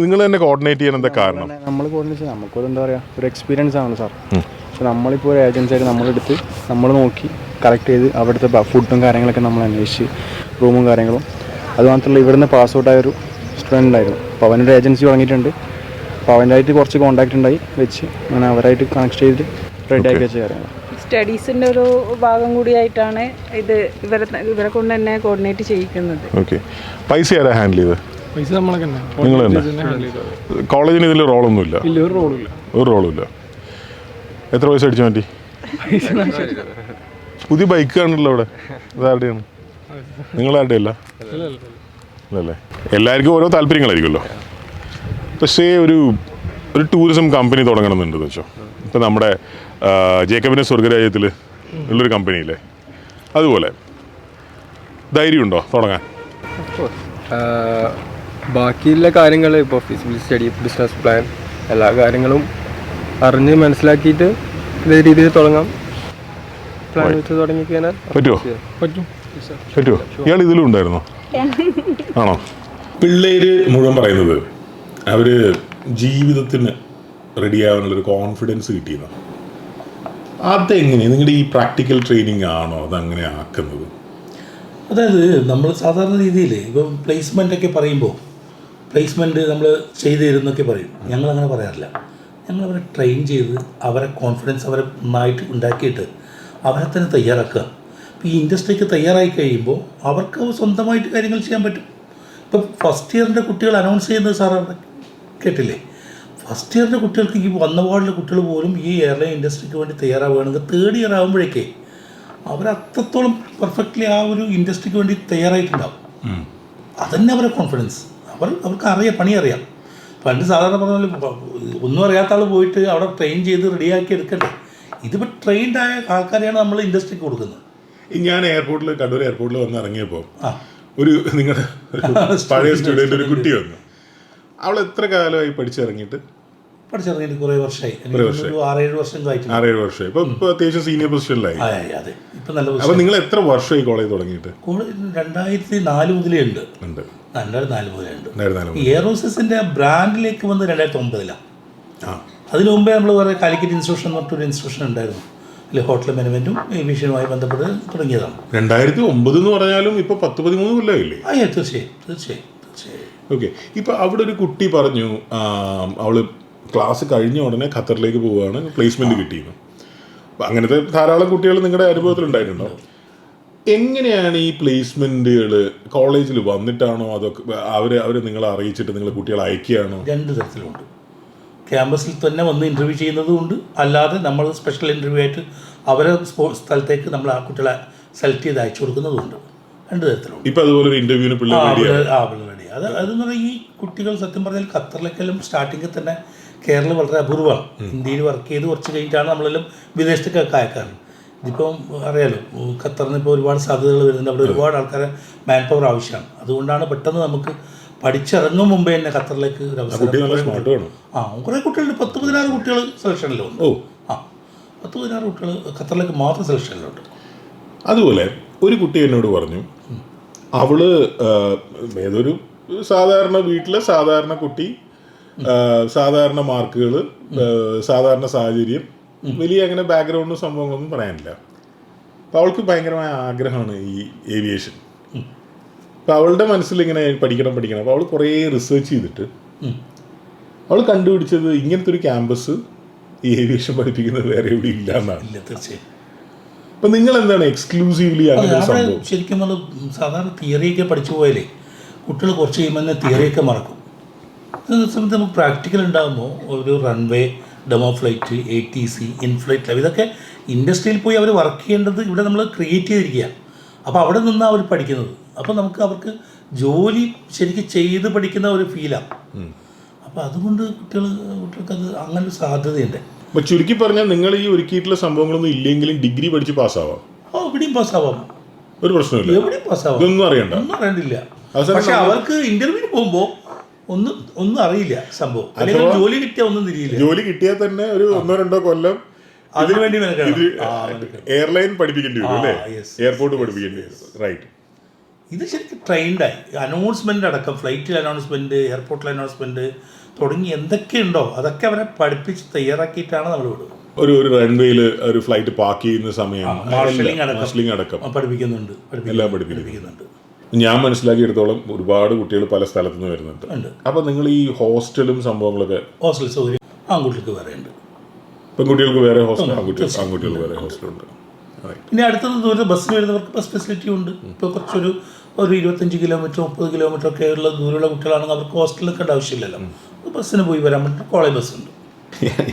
G: നിങ്ങൾ തന്നെ കോർഡിനേറ്റ് ചെയ്യാൻ എന്താ കാരണം?
E: നമ്മൾ കോർഡിനേറ്റ് നമുക്കൊരു എന്താ പറയുക, ഒരു എക്സ്പീരിയൻസ് ആണ് സാർ. പക്ഷെ നമ്മളിപ്പോൾ ഒരു ഏജൻസിയായിട്ട് നമ്മളെടുത്ത് നമ്മൾ നോക്കി കറക്റ്റ് ചെയ്ത് അവിടുത്തെ ഫുഡും കാര്യങ്ങളൊക്കെ നമ്മൾ അന്വേഷിച്ച് റൂമും കാര്യങ്ങളും. അതുമാത്രമല്ല ഇവിടുന്ന് പാസ് ഔട്ടായൊരു സ്റ്റുഡൻ്റ് ഉണ്ടായിരുന്നു. അപ്പോൾ അവനൊരു ഏജൻസി തുടങ്ങിയിട്ടുണ്ട്. അപ്പോൾ അവൻ്റെതായിട്ട് കുറച്ച് കോൺടാക്റ്റ് ഉണ്ടായി വെച്ച് അങ്ങനെ അവരായിട്ട് കണക്ട് ചെയ്ത് റെഡിയാക്കി വെച്ച കാര്യങ്ങൾ.
N: സ്റ്റഡീസിൻ്റെ ഒരു ഭാഗം കൂടിയായിട്ടാണ് ഇത് ഇവരെ കൊണ്ട് തന്നെ കോർഡിനേറ്റ് ചെയ്യിക്കുന്നത്.
G: ഓക്കെ. പൈസ ആരാ ഹാൻഡിൽ ചെയ്ത്?
O: പൈസ നമ്മളൊക്കെ
G: നിങ്ങൾ തന്നെ. കോളേജിന് ഇതിൽ റോളൊന്നുമില്ല?
O: ഒരു റോളില്ല.
G: ഒരു റോളില്ല. എത്ര പൈസ അടിച്ചു മാറ്റി? പുതിയ ബൈക്ക് ആണല്ലോ അവിടെ, അതാരുടെയാണ്? നിങ്ങളാരുടെ അല്ല അല്ലേ? എല്ലാവർക്കും ഓരോ താല്പര്യങ്ങളായിരിക്കുമല്ലോ. പക്ഷേ ഒരു ടൂറിസം കമ്പനി തുടങ്ങണമെന്നുണ്ടെന്ന് വെച്ചോ. ഇപ്പം നമ്മുടെ ജേക്കബിൻ്റെ സ്വർഗരാജ്യത്തിൽ ഉള്ളൊരു കമ്പനിയില്ലേ, അതുപോലെ ധൈര്യമുണ്ടോ തുടങ്ങാൻ?
O: ബാക്കിയുള്ള കാര്യങ്ങൾ ഇപ്പോൾ ഫീസിബിലിറ്റി സ്റ്റഡി, ബിസിനസ് പ്ലാൻ, എല്ലാ കാര്യങ്ങളും അറിഞ്ഞ് മനസ്സിലാക്കിയിട്ട് ഇതേ രീതിയിൽ തുടങ്ങാം. പ്ലാൻ വെച്ച് തുടങ്ങിക്കഴിഞ്ഞാൽ
G: പറ്റുമോ? പറ്റുമോ? ഇയാൾ ഇതിലും ഉണ്ടായിരുന്നോ? ആണോ? പിള്ളേർ മുഴുവൻ പറയുന്നത് അവർ ജീവിതത്തിന് റെഡിയാവാനുള്ളൊരു കോൺഫിഡൻസ് കിട്ടിയെന്ന്. അതെങ്ങനെയാണ് നിങ്ങളുടെ ഈ പ്രാക്ടിക്കൽ ട്രെയിനിങ് ആണോ അതങ്ങനെ ആക്കുന്നത്?
C: അതായത് നമ്മൾ സാധാരണ രീതിയിൽ ഇപ്പം പ്ലേസ്മെൻ്റൊക്കെ പറയുമ്പോൾ പ്ലേസ്മെൻറ്റ് നമ്മൾ ചെയ്തു തരുന്നൊക്കെ പറയും. ഞങ്ങളങ്ങനെ പറയാറില്ല. ഞങ്ങളവരെ ട്രെയിൻ ചെയ്ത് അവരെ കോൺഫിഡൻസ് അവരെ നന്നായിട്ട് ഉണ്ടാക്കിയിട്ട് അവരെ തന്നെ തയ്യാറാക്കുക. ഇപ്പോൾ ഈ ഇൻഡസ്ട്രിക്ക് തയ്യാറായി കഴിയുമ്പോൾ അവർക്ക് സ്വന്തമായിട്ട് കാര്യങ്ങൾ ചെയ്യാൻ പറ്റും. ഇപ്പം ഫസ്റ്റ് ഇയറിൻ്റെ കുട്ടികൾ അനൗൺസ് ചെയ്യുന്നത് സാർ കേട്ടില്ലേ? ഫസ്റ്റ് ഇയറിൻ്റെ കുട്ടികൾക്ക് ഈ വന്ന പാടുള്ള കുട്ടികൾ പോലും ഈ എയർലൈൻ ഇൻഡസ്ട്രിക്ക് വേണ്ടി തയ്യാറാവുകയാണെങ്കിൽ തേർഡ് ഇയർ ആകുമ്പോഴേക്കേ അവരത്രത്തോളം പെർഫെക്റ്റ്ലി ആ ഒരു ഇൻഡസ്ട്രിക്ക് വേണ്ടി തയ്യാറായിട്ടുണ്ടാവും. അതന്നെ അവരെ കോൺഫിഡൻസ്. അവർക്ക് അറിയാം, പണി അറിയാം. പണ്ട് സാധാരണ പറഞ്ഞാൽ ഒന്നും അറിയാത്ത ആൾ പോയിട്ട് അവിടെ ട്രെയിൻ ചെയ്ത് റെഡിയാക്കി എടുക്കണ്ടേ. ഇതിപ്പോൾ ട്രെയിൻഡ് ആയ ആൾക്കാരെയാണ് നമ്മൾ ഇൻഡസ്ട്രിക്ക് കൊടുക്കുന്നത്.
G: ഞാൻ എയർപോർട്ടിൽ കണ്ണൂർ എയർപോർട്ടിൽ വന്ന് ഇറങ്ങിയപ്പോൾ ഒരു നിങ്ങളുടെ പഴയ സ്റ്റുഡൻറ്റ് ഒരു കുട്ടി വന്നു. അവൾ എത്ര കാലമായി പഠിച്ചിറങ്ങിയിട്ട്
C: കുറേ വർഷമായി. 6-7 വർഷം കഴിഞ്ഞു.
G: 6-7 വർഷമായി. ഇപ്പോൾ അത്യാവശ്യം സീനിയർ പൊസിഷനിലായി.
C: അതെ, ഇപ്പം നല്ല.
G: അപ്പോൾ നിങ്ങൾ എത്ര വർഷമായി കോളേജ് തുടങ്ങിയിട്ട്?
C: 2004 മുതലേ ഉണ്ട്. 2004 മുതലേ ഉണ്ട്. എയറോസിസിൻ്റെ ബ്രാൻഡിലേക്ക് വന്ന് 2009-ലാണ്. അതിനു മുമ്പേ നമ്മൾ വേറെ കാലിക്കറ്റ് ഇൻസ്റ്റിറ്റ്യൂഷൻ എന്ന് പറഞ്ഞിട്ടൊരു ഇൻസ്റ്റിറ്റ്യൂഷൻ ഉണ്ടായിരുന്നു. അല്ലെങ്കിൽ ഹോട്ടൽ മാനേജ്മെൻറ്റും ഏവിയേഷനുമായി ബന്ധപ്പെട്ട് തുടങ്ങിയതാണ്.
G: 2009 എന്ന് പറഞ്ഞാലും ഇപ്പോൾ 10-13 കൊല്ലമായില്ലേ?
C: തീർച്ചയായും.
G: ഓക്കെ. ഇപ്പോൾ അവിടെ ഒരു കുട്ടി പറഞ്ഞു അവൾ ക്ലാസ് കഴിഞ്ഞ ഉടനെ ഖത്തറിലേക്ക് പോവുകയാണ്, പ്ലേസ്മെൻറ്റ് കിട്ടിയിരുന്നു. അപ്പം അങ്ങനത്തെ ധാരാളം കുട്ടികൾ നിങ്ങളുടെ അനുഭവത്തിലുണ്ടായിട്ടുണ്ടോ? എങ്ങനെയാണ് ഈ പ്ലേസ്മെൻറ്റുകൾ കോളേജിൽ വന്നിട്ടാണോ അതൊക്കെ അവർ നിങ്ങളെ അറിയിച്ചിട്ട് നിങ്ങൾ കുട്ടികളെ അയക്കുകയാണോ?
C: 2 തരത്തിലുണ്ട്. ക്യാമ്പസിൽ തന്നെ വന്ന് ഇൻ്റർവ്യൂ ചെയ്യുന്നതുമുണ്ട്, അല്ലാതെ നമ്മൾ സ്പെഷ്യൽ ഇൻ്റർവ്യൂ ആയിട്ട് അവരെ സ്ഥലത്തേക്ക് നമ്മൾ ആ കുട്ടികളെ സെലക്ട് ചെയ്ത് അയച്ചു കൊടുക്കുന്നതുമുണ്ട്. 2 തരത്തിലുണ്ട്.
G: ഇപ്പം അതുപോലെ ഒരു ഇൻ്റർവ്യൂവിന് പിള്ളേർ
C: റെഡി. അതെന്ന് പറഞ്ഞാൽ ഈ കുട്ടികൾ സത്യം പറഞ്ഞാൽ ഖത്തറിലേക്കെല്ലാം സ്റ്റാർട്ടിങ്ങിൽ തന്നെ കേരളം വളരെ അപൂർവമാണ്. ഇന്ത്യയിൽ വർക്ക് ചെയ്ത് കുറച്ച് കഴിഞ്ഞിട്ടാണ് നമ്മളെല്ലാം വിദേശത്തേക്കൊക്കെ അയക്കാറ്. ഇതിപ്പം അറിയാലോ, ഖത്തറിന് ഇപ്പോൾ ഒരുപാട് സാധ്യതകൾ വരുന്നുണ്ട്. അവിടെ ഒരുപാട് ആൾക്കാരെ മാൻ പവർ ആവശ്യമാണ്. അതുകൊണ്ടാണ് പെട്ടെന്ന് നമുക്ക് പഠിച്ചിറങ്ങും മുമ്പേ തന്നെ ഖത്തറിലേക്ക് ഒരു അവസരം. കുറേ കുട്ടികളുണ്ട്, 10-16 കുട്ടികൾ സെലക്ഷനിലുണ്ട്. 10-16 കുട്ടികൾ ഖത്തറിലേക്ക് മാത്രം സെലക്ഷനിലുണ്ട്.
G: അതുപോലെ ഒരു കുട്ടി എന്നോട് പറഞ്ഞു, അവള് ഏതൊരു സാധാരണ വീട്ടിലെ സാധാരണ കുട്ടി, സാധാരണ മാർക്കുകൾ, സാധാരണ സാഹചര്യം, വലിയ അങ്ങനെ ബാക്ക്ഗ്രൗണ്ടും സംഭവങ്ങളൊന്നും പറയാനില്ല. അപ്പോൾ അവൾക്ക് ഭയങ്കരമായ ആഗ്രഹമാണ് ഈ ഏവിയേഷൻ. അപ്പോൾ അവളുടെ മനസ്സിൽ ഇങ്ങനെ പഠിക്കണം. അപ്പോൾ അവൾ കുറേ റിസർച്ച് ചെയ്തിട്ട് അവൾ കണ്ടുപിടിച്ചത് ഇങ്ങനത്തെ ഒരു ക്യാമ്പസ് ഈ ഏവിയേഷൻ പഠിപ്പിക്കുന്നത് വേറെ എവിടെ ഇല്ല എന്നാണ്.
C: തീർച്ചയായും.
G: അപ്പം നിങ്ങൾ എന്താണ് എക്സ്ക്ലൂസീവ്ലി അങ്ങനെ സംഭവം?
C: ശരിക്കും നമ്മൾ സാധാരണ തിയറിയൊക്കെ പഠിച്ചു പോയാലേ കുട്ടികൾ കുറച്ച് കഴിയുമ്പോൾ തന്നെ തിയറിയൊക്കെ മറക്കും. സമയത്ത് നമുക്ക് പ്രാക്ടിക്കൽ ഉണ്ടാകുമ്പോൾ ഒരു runway, demo flight, ATC, in-flight live, ഇതൊക്കെ ഇൻഡസ്ട്രിയിൽ പോയി അവർ വർക്ക് ചെയ്യേണ്ടത് ഇവിടെ നമ്മൾ ക്രിയേറ്റ് ചെയ്തിരിക്കുക. അപ്പോൾ അവിടെ നിന്നാണ് അവർ പഠിക്കുന്നത്. അപ്പോൾ അവർക്ക് ജോലി ശരിക്കും ചെയ്ത് പഠിക്കുന്ന ഒരു ഫീലാണ്. അപ്പോൾ അതുകൊണ്ട് കുട്ടികൾക്കത് അങ്ങനെ ഒരു സാധ്യതയുണ്ട്.
G: അപ്പോൾ ചുരുക്കി പറഞ്ഞാൽ നിങ്ങൾ ഈ ഒരുക്കിയിട്ടുള്ള സംഭവങ്ങളൊന്നും ഇല്ലെങ്കിലും ഡിഗ്രി പഠിച്ച് പാസ്സാവാം.
C: എവിടെയും പാസ്സാവാം,
G: ഒരു പ്രശ്നമില്ല.
C: എവിടെയും പാസ്സാവാം,
G: ഇതൊന്നും അറിയണ്ട,
C: ഒന്നും അറിയണ്ടില്ല. പക്ഷെ അവർക്ക് ഇന്റർവ്യൂവിന് പോകുമ്പോൾ ഒന്നും അറിയില്ല സംഭവം. അല്ലെങ്കിൽ ജോലി കിട്ടിയാൽ ഒന്നും തിരിയില്ല.
G: ജോലി കിട്ടിയാൽ തന്നെ ഒരു 1-2 കൊല്ലം
C: അതിനുവേണ്ടി
G: എയർലൈൻ പഠിപ്പിക്കേണ്ടി വരും അല്ലേ? എയർപോർട്ട് പഠിപ്പിക്കേണ്ടി വരും. റൈറ്റ്.
C: ഇത് ശരിക്കും ട്രെയിൻഡായി. അനൗൺസ്മെൻ്റ് അടക്കം, ഫ്ലൈറ്റിൽ അനൗൺസ്മെൻറ്റ്, എയർപോർട്ടിൽ അനൗൺസ്മെൻറ്റ് തുടങ്ങി എന്തൊക്കെയുണ്ടോ അതൊക്കെ അവരെ പഠിപ്പിച്ച് തയ്യാറാക്കിയിട്ടാണ് നമ്മൾ വിടുന്നത്.
G: ഒരു റൺവേയിൽ ഒരു ഫ്ലൈറ്റ് പാർക്ക് ചെയ്യുന്ന സമയം മാർഷലിംഗ് അടക്കം
C: പഠിപ്പിക്കുന്നുണ്ട്.
G: എല്ലാം പഠിപ്പിക്കുന്നുണ്ട്. ഞാൻ മനസ്സിലാക്കിയെടുത്തോളം ഒരുപാട് കുട്ടികൾ പല സ്ഥലത്തു നിന്ന് വരുന്നുണ്ട്. അപ്പോൾ നിങ്ങൾ ഈ ഹോസ്റ്റലും സംഭവങ്ങളൊക്കെ?
C: ഹോസ്റ്റൽ സൗകര്യം ആൺകുട്ടികൾക്ക് വേറെ ഉണ്ട്,
G: പെൺകുട്ടികൾക്ക് വേറെ ഹോസ്റ്റൽ, ആൺകുട്ടികൾക്ക് വേറെ ഹോസ്റ്റലുണ്ട്.
C: പിന്നെ അടുത്ത ദൂരം ബസ്സിന് വരുന്നവർക്ക് ബസ് ഫെസിലിറ്റി ഉണ്ട്. ഇപ്പോൾ കുറച്ചൊരു 25 കിലോമീറ്റർ 30 കിലോമീറ്റർ ഒക്കെ ഉള്ള ദൂരമുള്ള കുട്ടികളാണെങ്കിൽ അവർക്ക് ഹോസ്റ്റലിൽ നിൽക്കേണ്ട ആവശ്യമില്ലല്ലോ. ബസ്സിന് പോയി വരാൻ പറ്റും. കോളേജ് ബസ്സുണ്ട്.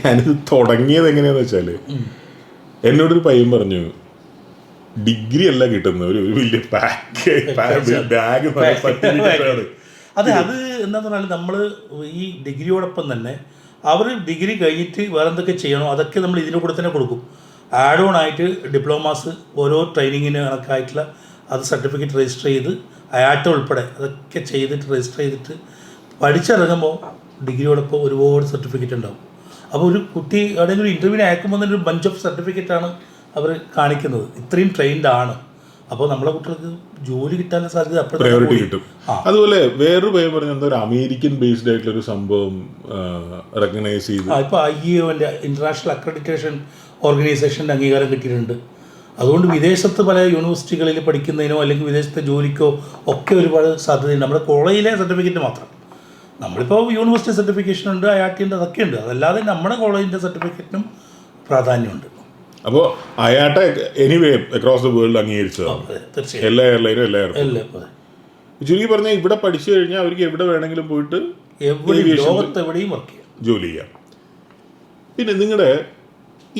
G: ഞാനിത് തുടങ്ങിയത് എങ്ങനെയാണെന്ന് വെച്ചാൽ, എന്നോടൊരു പയ്യൻ പറഞ്ഞു, ഡിഗ്രി അല്ല കിട്ടുന്നത്, ഒരു വലിയ ബാഗ്.
C: അതെ, അത് എന്താന്ന് പറഞ്ഞാൽ നമ്മൾ ഈ ഡിഗ്രിയോടൊപ്പം തന്നെ അവർ ഡിഗ്രി കഴിഞ്ഞിട്ട് വേറെ എന്തൊക്കെ ചെയ്യണോ അതൊക്കെ നമ്മൾ ഇതിൻ്റെ കൂടെ തന്നെ കൊടുക്കും. ആഡ് ഓൺ ആയിട്ട് ഡിപ്ലോമാസ്, ഓരോ ട്രെയിനിങ്ങിന് കണക്കായിട്ടുള്ള അത് സർട്ടിഫിക്കറ്റ് രജിസ്റ്റർ ചെയ്ത്, അയാട്ട ഉൾപ്പെടെ അതൊക്കെ ചെയ്തിട്ട് രജിസ്റ്റർ ചെയ്തിട്ട് പഠിച്ചിറങ്ങുമ്പോൾ ഡിഗ്രിയോടൊപ്പം ഒരുപാട് സർട്ടിഫിക്കറ്റ് ഉണ്ടാവും. അപ്പോൾ ഒരു കുട്ടി എവിടെയെങ്കിലും ഒരു ഇൻ്റർവ്യൂവിന് അയക്കുമ്പോൾ തന്നെ ഒരു ബഞ്ച് ഓഫ് സർട്ടിഫിക്കറ്റാണ് അവർ കാണിക്കുന്നത്. ഇത്രയും ട്രെയിൻഡ് ആണ്. അപ്പോൾ നമ്മളെ കുട്ടികൾക്ക് ജോലി കിട്ടാനുള്ള സാധ്യത
G: പ്രയോറിറ്റി കിട്ടും. അതുപോലെ വേറൊരു പേര് പറഞ്ഞ എന്താ, ഒരു അമേരിക്കൻ ബേസ്ഡ് ആയിട്ടുള്ളൊരു സംഭവം റെക്കഗ്നൈസ് ചെയ്ത്
C: ഇപ്പോൾ IAOൻ്റെ ഇൻ്റർനാഷണൽ അക്രഡിറ്റേഷൻ ഓർഗനൈസേഷൻ്റെ അംഗീകാരം കിട്ടിയിട്ടുണ്ട്. അതുകൊണ്ട് വിദേശത്ത് പല യൂണിവേഴ്സിറ്റികളിൽ പഠിക്കുന്നതിനോ അല്ലെങ്കിൽ വിദേശത്തെ ജോലിക്കോ ഒക്കെ ഒരുപാട് സാധ്യതയുണ്ട്. നമ്മുടെ കോളേജിലെ സർട്ടിഫിക്കറ്റ് മാത്രം. നമ്മളിപ്പോൾ യൂണിവേഴ്സിറ്റി സർട്ടിഫിക്കേഷൻ ഉണ്ട്, IRT ഉണ്ട്, അതൊക്കെ ഉണ്ട്. അതല്ലാതെ നമ്മുടെ കോളേജിൻ്റെ സർട്ടിഫിക്കറ്റിനും പ്രാധാന്യമുണ്ട്.
G: അപ്പോൾ IATA anyway across the world അംഗീകരിച്ചതാണ് എല്ലാ എയർലൈനും, എല്ലാ എയർപോർട്ടും. ചുരുക്കി പറഞ്ഞാൽ ഇവിടെ പഠിച്ചു കഴിഞ്ഞാൽ അവർക്ക് എവിടെ വേണമെങ്കിലും പോയിട്ട്
C: ലോകത്തെവിടെയും വർക്ക് ചെയ്യാം,
G: ജോലി ചെയ്യാം. പിന്നെ നിങ്ങളുടെ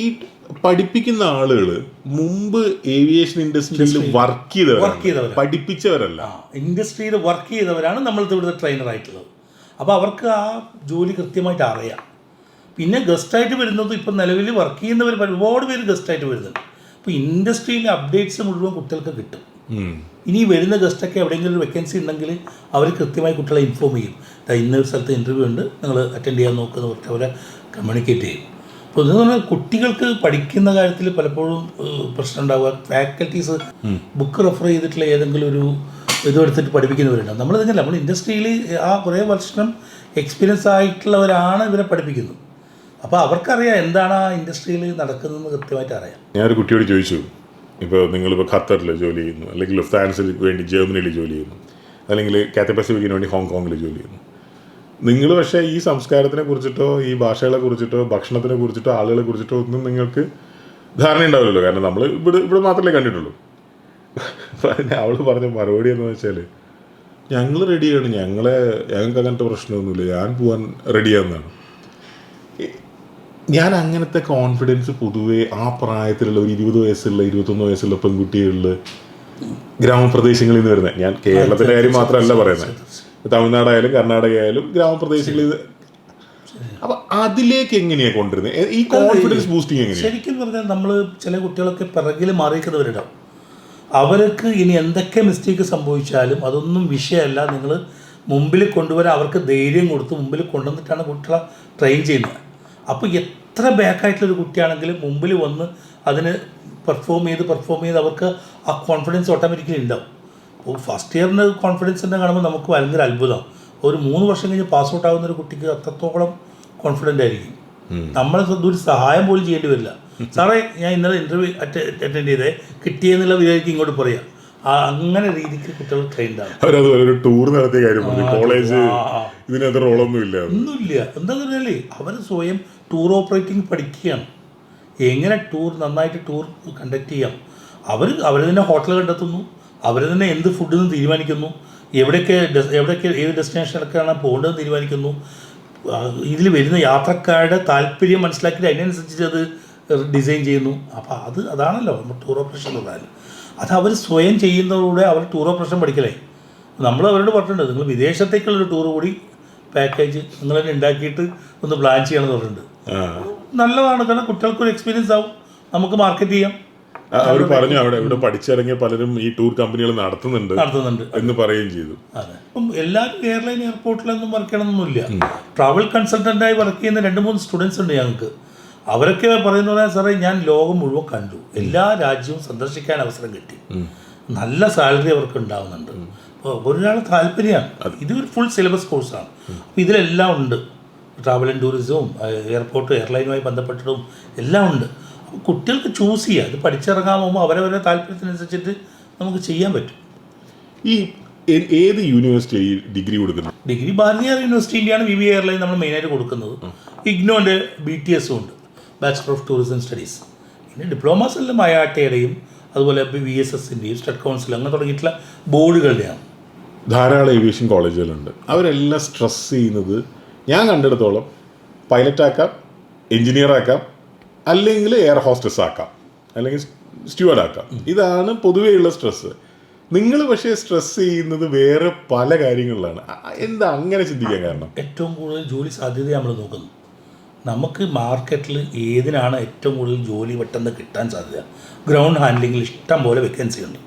G: ഈ പഠിപ്പിക്കുന്ന ആളുകൾ മുമ്പ് ഏവിയേഷൻ ഇൻഡസ്ട്രിയിൽ വർക്ക് ചെയ്തവരാണ്, പഠിപ്പിച്ചവരല്ല.
C: ഇൻഡസ്ട്രിയിൽ വർക്ക് ചെയ്തവരാണ് നമ്മളിത് ഇവിടുത്തെ ട്രെയിനറായിട്ടുള്ളത്. അപ്പോൾ അവർക്ക് ആ ജോലി കൃത്യമായിട്ട് അറിയാം. പിന്നെ ഗസ്റ്റായിട്ട് വരുന്നത് ഇപ്പം നിലവിൽ വർക്ക് ചെയ്യുന്നവർ ഒരുപാട് പേര് ഗസ്റ്റായിട്ട് വരുന്നുണ്ട്. അപ്പോൾ ഇൻഡസ്ട്രിയിലെ അപ്ഡേറ്റ്സ് മുഴുവൻ കുട്ടികൾക്ക് കിട്ടും. ഇനി വരുന്ന ഗസ്റ്റൊക്കെ എവിടെയെങ്കിലും ഒരു വേക്കൻസി ഉണ്ടെങ്കിൽ അവർ കൃത്യമായി കുട്ടികളെ ഇൻഫോം ചെയ്യും. ഇന്നൊരു സ്ഥലത്ത് ഇൻ്റർവ്യൂ ഉണ്ട്, നിങ്ങൾ അറ്റൻഡ് ചെയ്യാൻ നോക്കുന്ന കുറച്ച് അവരെ കമ്മ്യൂണിക്കേറ്റ് ചെയ്യും. അപ്പോൾ ഇതെന്ന് പറഞ്ഞാൽ കുട്ടികൾക്ക് പഠിക്കുന്ന കാര്യത്തിൽ പലപ്പോഴും പ്രശ്നം ഉണ്ടാവുക. ഫാക്കൽറ്റീസ് ബുക്ക് റെഫർ ചെയ്തിട്ടുള്ള ഏതെങ്കിലും ഒരു ഇതെടുത്തിട്ട് പഠിപ്പിക്കുന്നവരുണ്ടാവും. നമ്മളിതല്ല, നമ്മൾ ഇൻഡസ്ട്രിയിൽ ആ കുറേ വർഷം എക്സ്പീരിയൻസ് ആയിട്ടുള്ളവരാണ് ഇവരെ പഠിപ്പിക്കുന്നത്. അപ്പോൾ അവർക്കറിയാം എന്താണ് ആ ഇൻഡസ്ട്രിയിൽ നടക്കുന്നതെന്ന് കൃത്യമായിട്ട് അറിയാം.
G: ഞാനൊരു കുട്ടിയോട് ചോദിച്ചു, ഇപ്പോൾ നിങ്ങളിപ്പോൾ ഖത്തറിൽ ജോലി ചെയ്യുന്നു, അല്ലെങ്കിൽ ലുഫ്താൻസിൽ വേണ്ടി ജർമ്മനിയിൽ ജോലി ചെയ്യുന്നു, അല്ലെങ്കിൽ കാത്തെ പസഫിക്കിന് വേണ്ടി ഹോങ്കോങ്ങിൽ ജോലി ചെയ്യുന്നു. നിങ്ങൾ പക്ഷേ ഈ സംസ്കാരത്തിനെ കുറിച്ചിട്ടോ ഈ ഭാഷകളെ കുറിച്ചിട്ടോ ഭക്ഷണത്തിനെ കുറിച്ചിട്ടോ ആളുകളെ കുറിച്ചിട്ടോ ഒന്നും നിങ്ങൾക്ക് ധാരണ ഉണ്ടാവില്ലല്ലോ. കാരണം നമ്മൾ ഇവിടെ മാത്രമല്ലേ കണ്ടിട്ടുള്ളൂ. അവൾ പറഞ്ഞ മറുപടി എന്ന് വെച്ചാൽ, ഞങ്ങൾ റെഡിയാണ്, ഞങ്ങൾക്ക് അങ്ങനത്തെ പ്രശ്നമൊന്നുമില്ല, ഞാൻ പോകാൻ റെഡിയാണെന്നാണ്. ഞാൻ അങ്ങനത്തെ കോൺഫിഡൻസ് പൊതുവേ ആ പ്രായത്തിലുള്ള ഒരു 20 വയസ്സുള്ള 21 വയസ്സുള്ള പെൺകുട്ടികളിൽ ഗ്രാമപ്രദേശങ്ങളിൽ നിന്ന് വരുന്നത്, ഞാൻ കേരളത്തിൻ്റെ കാര്യം മാത്രമല്ല പറയുന്നത്, തമിഴ്നാടായാലും കർണാടക ആയാലും ഗ്രാമപ്രദേശങ്ങളിൽ നിന്ന്, അപ്പം അതിലേക്ക് എങ്ങനെയാണ് കൊണ്ടുവരുന്നത് ഈ കോൺഫിഡൻസ് ബൂസ്റ്റിങ് എങ്ങനെയാണ്?
C: ശരിക്കും പറഞ്ഞാൽ നമ്മൾ ചില കുട്ടികളൊക്കെ പിറകിൽ മാറിയിരിക്കുന്നവരുണ്ടാവും. അവർക്ക് ഇനി എന്തൊക്കെ മിസ്റ്റേക്ക് സംഭവിച്ചാലും അതൊന്നും വിഷയമല്ല. നിങ്ങൾ മുമ്പിൽ കൊണ്ടുവരാൻ അവർക്ക് ധൈര്യം കൊടുത്ത് മുമ്പിൽ കൊണ്ടുവന്നിട്ടാണ് കുട്ടികളെ ട്രെയിൻ ചെയ്യുന്നത്. അപ്പോൾ എത്ര ബാക്കായിട്ടുള്ളൊരു കുട്ടിയാണെങ്കിലും മുമ്പിൽ വന്ന് അതിന് പെർഫോം ചെയ്ത് അവർക്ക് ആ കോൺഫിഡൻസ് ഓട്ടോമാറ്റിക്കലി ഉണ്ടാവും. അപ്പോൾ ഫസ്റ്റ് ഇയറിന് കോൺഫിഡൻസ് തന്നെ കാണുമ്പോൾ നമുക്ക് ഭയങ്കര അത്ഭുതം. ഒരു 3 വർഷം കഴിഞ്ഞ് പാസ് ഔട്ട് ആകുന്ന ഒരു കുട്ടിക്ക് അത്രത്തോളം കോൺഫിഡൻ്റ് ആയിരിക്കും. നമ്മളെ ഒരു സഹായം പോലും ചെയ്യേണ്ടി വരില്ല. സാറേ ഞാൻ ഇന്നലെ ഇൻ്റർവ്യൂ അറ്റൻഡ് ചെയ്തേ, കിട്ടിയെന്നുള്ള വിചാരിക്കും ഇങ്ങോട്ട് പറയാം. അങ്ങനെ രീതിക്ക് കുട്ടികൾ ട്രെയിൻഡ് ആണ്.
G: അവരതുപോലെ ടൂർ നടത്തിയ കാര്യം കോളേജ് ഇതിനകത്ത് റോളൊന്നുമില്ല.
C: ഒന്നുമില്ല. എന്താണെന്ന് പറഞ്ഞാൽ അവർ സ്വയം ടൂർ ഓപ്പറേറ്റിംഗ് പഠിക്കുകയാണ്. എങ്ങനെ നന്നായിട്ട് ടൂർ കണ്ടക്ട് ചെയ്യാം. അവർ തന്നെ ഹോട്ടൽ കണ്ടെത്തുന്നു, അവർ തന്നെ എന്ത് ഫുഡിൽ നിന്ന് തീരുമാനിക്കുന്നു, എവിടെയൊക്കെ ഏത് ഡെസ്റ്റിനേഷനിലൊക്കെയാണ് പോകേണ്ടതെന്ന് തീരുമാനിക്കുന്നു. ഇതിൽ വരുന്ന യാത്രക്കാരുടെ താല്പര്യം മനസ്സിലാക്കിയിട്ട് അതിനനുസരിച്ച് അത് ഡിസൈൻ ചെയ്യുന്നു. അപ്പോൾ അതാണല്ലോ നമ്മൾ ടൂർ ഓപ്പറേഷൻ എന്ന് പറഞ്ഞാൽ. അത് അവർ സ്വയം ചെയ്യുന്നതോടെ അവർ ടൂർ ഓപ്പറേഷൻ പഠിക്കലേ. നമ്മൾ അവരോട് പറഞ്ഞിട്ടുണ്ട്, നിങ്ങൾ വിദേശത്തേക്കുള്ളൊരു ടൂർ കൂടി പാക്കേജ് നിങ്ങൾ തന്നെ ഉണ്ടാക്കിയിട്ട് ഒന്ന് പ്ലാൻ ചെയ്യണമെന്ന് പറഞ്ഞിട്ടുണ്ട്. നല്ലതാണ്, കാരണം കുട്ടികൾക്കൊരു എക്സ്പീരിയൻസ് ആവും, നമുക്ക് മാർക്കറ്റ് ചെയ്യാം.
G: അവർ പറഞ്ഞു ഇവിടെ പഠിച്ചിറങ്ങിയ പലരും ഈ ടൂർ കമ്പനികൾ നടത്തുന്നുണ്ട് എന്ന് പറയുകയും ചെയ്തു.
C: അതെ, ഇപ്പം എല്ലാവരും എയർലൈൻ എയർപോർട്ടിലൊന്നും വർക്ക് ചെയ്യണമെന്നൊന്നുമില്ല. ട്രാവൽ കൺസൾട്ടൻ്റായി വർക്ക് ചെയ്യുന്ന 2-3 സ്റ്റുഡൻസ് ഉണ്ട് ഞങ്ങൾക്ക്. അവരൊക്കെ പറയുന്നത് സാറേ ഞാൻ ലോകം മുഴുവൻ കണ്ടു, എല്ലാ രാജ്യവും സന്ദർശിക്കാൻ അവസരം കിട്ടി, നല്ല സാലറി അവർക്ക് ഉണ്ടാകുന്നുണ്ട്. അപ്പോൾ ഒരാൾ താല്പര്യമാണ്. ഇതൊരു ഫുൾ സിലബസ് കോഴ്സാണ്. അപ്പോൾ ഇതിലെല്ലാം ഉണ്ട്, ട്രാവൽ ആൻഡ് ടൂറിസവും എയർപോർട്ട് എയർലൈനുമായി ബന്ധപ്പെട്ടതും എല്ലാം ഉണ്ട്. അപ്പോൾ കുട്ടികൾക്ക് ചൂസ് ചെയ്യുക, ഇത് പഠിച്ചിറങ്ങാൻ അവരവരുടെ താല്പര്യത്തിനനുസരിച്ചിട്ട് നമുക്ക് ചെയ്യാൻ പറ്റും.
G: ഈ ഏത് യൂണിവേഴ്സിറ്റി ഡിഗ്രി കൊടുക്കുന്നത്?
C: ഡിഗ്രി ഭാരതീയ യൂണിവേഴ്സിറ്റിൻ്റെയാണ് BBA എയർലൈൻ നമ്മൾ മെയിനായിട്ട് കൊടുക്കുന്നത്. ഇഗ്നോൻ്റെ BTS ഉണ്ട്, ബാച്ചലർ ഓഫ് ടൂറിസം സ്റ്റഡീസ്. പിന്നെ ഡിപ്ലോമാസ് എല്ലാം IATയുടെയും അതുപോലെ VSSൻ്റെയും സ്റ്റഡ് കൗൺസിൽ അങ്ങനെ തുടങ്ങിയിട്ടുള്ള ബോർഡുകളുടെയാണ്.
G: ധാരാളം ഏവിയേഷൻ കോളേജുകളുണ്ട്. അവരെല്ലാം സ്ട്രെസ് ചെയ്യുന്നത് ഞാൻ കണ്ടെടുത്തോളം പൈലറ്റ് ആക്കാം, എൻജിനീയർ ആക്കാം, അല്ലെങ്കിൽ എയർ ഹോസ്റ്റസ് ആക്കാം, അല്ലെങ്കിൽ സ്റ്റുവർഡ് ആക്കാം. ഇതാണ് പൊതുവെയുള്ള സ്ട്രെസ്സ്. നിങ്ങൾ പക്ഷേ സ്ട്രെസ് ചെയ്യുന്നത് വേറെ പല കാര്യങ്ങളിലാണ്. എന്താ അങ്ങനെ ചിന്തിക്കാൻ കാരണം?
C: ഏറ്റവും കൂടുതൽ ജോലി സാധ്യത നമ്മൾ നോക്കുന്നു. നമുക്ക് മാർക്കറ്റിൽ ഏതിനാണ് ഏറ്റവും കൂടുതൽ ജോലി പെട്ടെന്ന് കിട്ടാൻ സാധ്യത? ഗ്രൗണ്ട് ഹാൻഡ്ലിങ്ങിൽ ഇഷ്ടം പോലെ വേക്കൻസി ഉണ്ട്.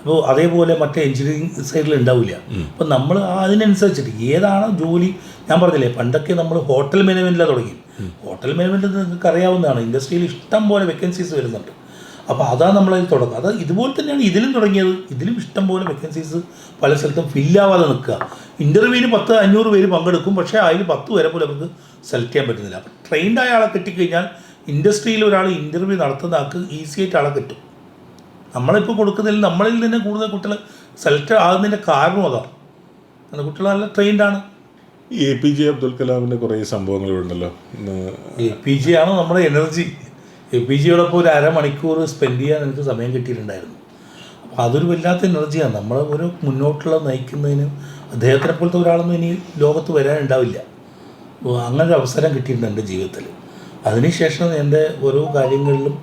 C: അപ്പോൾ അതേപോലെ മറ്റേ എഞ്ചിനീയറിംഗ് സൈഡിൽ ഉണ്ടാവില്ല. അപ്പോൾ നമ്മൾ അതിനനുസരിച്ചിട്ട് ഏതാണ് ജോലി, ഞാൻ പറഞ്ഞില്ലേ പണ്ടൊക്കെ നമ്മൾ ഹോട്ടൽ മാനേജ്മെൻറ്റിലാണ് തുടങ്ങി. ഹോട്ടൽ മാനേജ്മെൻറ്റ് നിങ്ങൾക്ക് അറിയാവുന്നതാണ്, ഇൻഡസ്ട്രിയിൽ ഇഷ്ടം പോലെ വേക്കൻസീസ് വരുന്നുണ്ട്. അപ്പോൾ അതാണ് നമ്മളതിൽ തുടങ്ങുക. അത് ഇതുപോലെ തന്നെയാണ് ഇതിലും തുടങ്ങിയത്. ഇതിലും ഇഷ്ടം പോലെ വേക്കൻസീസ് പല സ്ഥലത്തും ഫില്ലാവാതെ നിൽക്കുക. ഇൻ്റർവ്യൂവിന് 100-500 പേര് പങ്കെടുക്കും, പക്ഷേ അതിൽ 10 പേരെ പോലും അവർക്ക് സെലക്ട് ചെയ്യാൻ പറ്റുന്നില്ല. അപ്പോൾ ട്രെയിൻഡ് ആയ ആളെ കിട്ടിക്കഴിഞ്ഞാൽ ഇൻഡസ്ട്രിയിൽ ഒരാൾ ഇൻ്റർവ്യൂ നടത്തുന്ന ആൾക്ക് ഈസി ആയിട്ട് ആളെ കിട്ടും. നമ്മളിപ്പോൾ കൊടുക്കുന്നതിൽ നമ്മളിൽ തന്നെ കൂടുതൽ കുട്ടികൾ സെലക്ട് ആകുന്നതിൻ്റെ കാരണം അതാണ്. അങ്ങനെ കുട്ടികൾ നല്ല ട്രെയിൻഡാണ്.
G: APJ അബ്ദുൽ കലാമിൻ്റെ കുറേ സംഭവങ്ങളുണ്ടല്ലോ.
C: APJ ആണ് നമ്മുടെ എനർജി. APJയോടൊപ്പം ഒരു അരമണിക്കൂർ സ്പെൻഡ് ചെയ്യാൻ എനിക്ക് സമയം കിട്ടിയിട്ടുണ്ടായിരുന്നു. അപ്പോൾ അതൊരു വല്ലാത്ത എനർജിയാണ്. നമ്മൾ ഒരു മുന്നോട്ടുള്ള നയിക്കുന്നതിന് അദ്ദേഹത്തിനെ പോലത്തെ ഒരാളൊന്നും ഇനി ലോകത്ത് വരാനുണ്ടാവില്ല. അങ്ങനൊരു അവസരം കിട്ടിയിട്ടുണ്ട് എൻ്റെ ജീവിതത്തിൽ. അതിനുശേഷം എൻ്റെ ഓരോ കാര്യങ്ങളിലും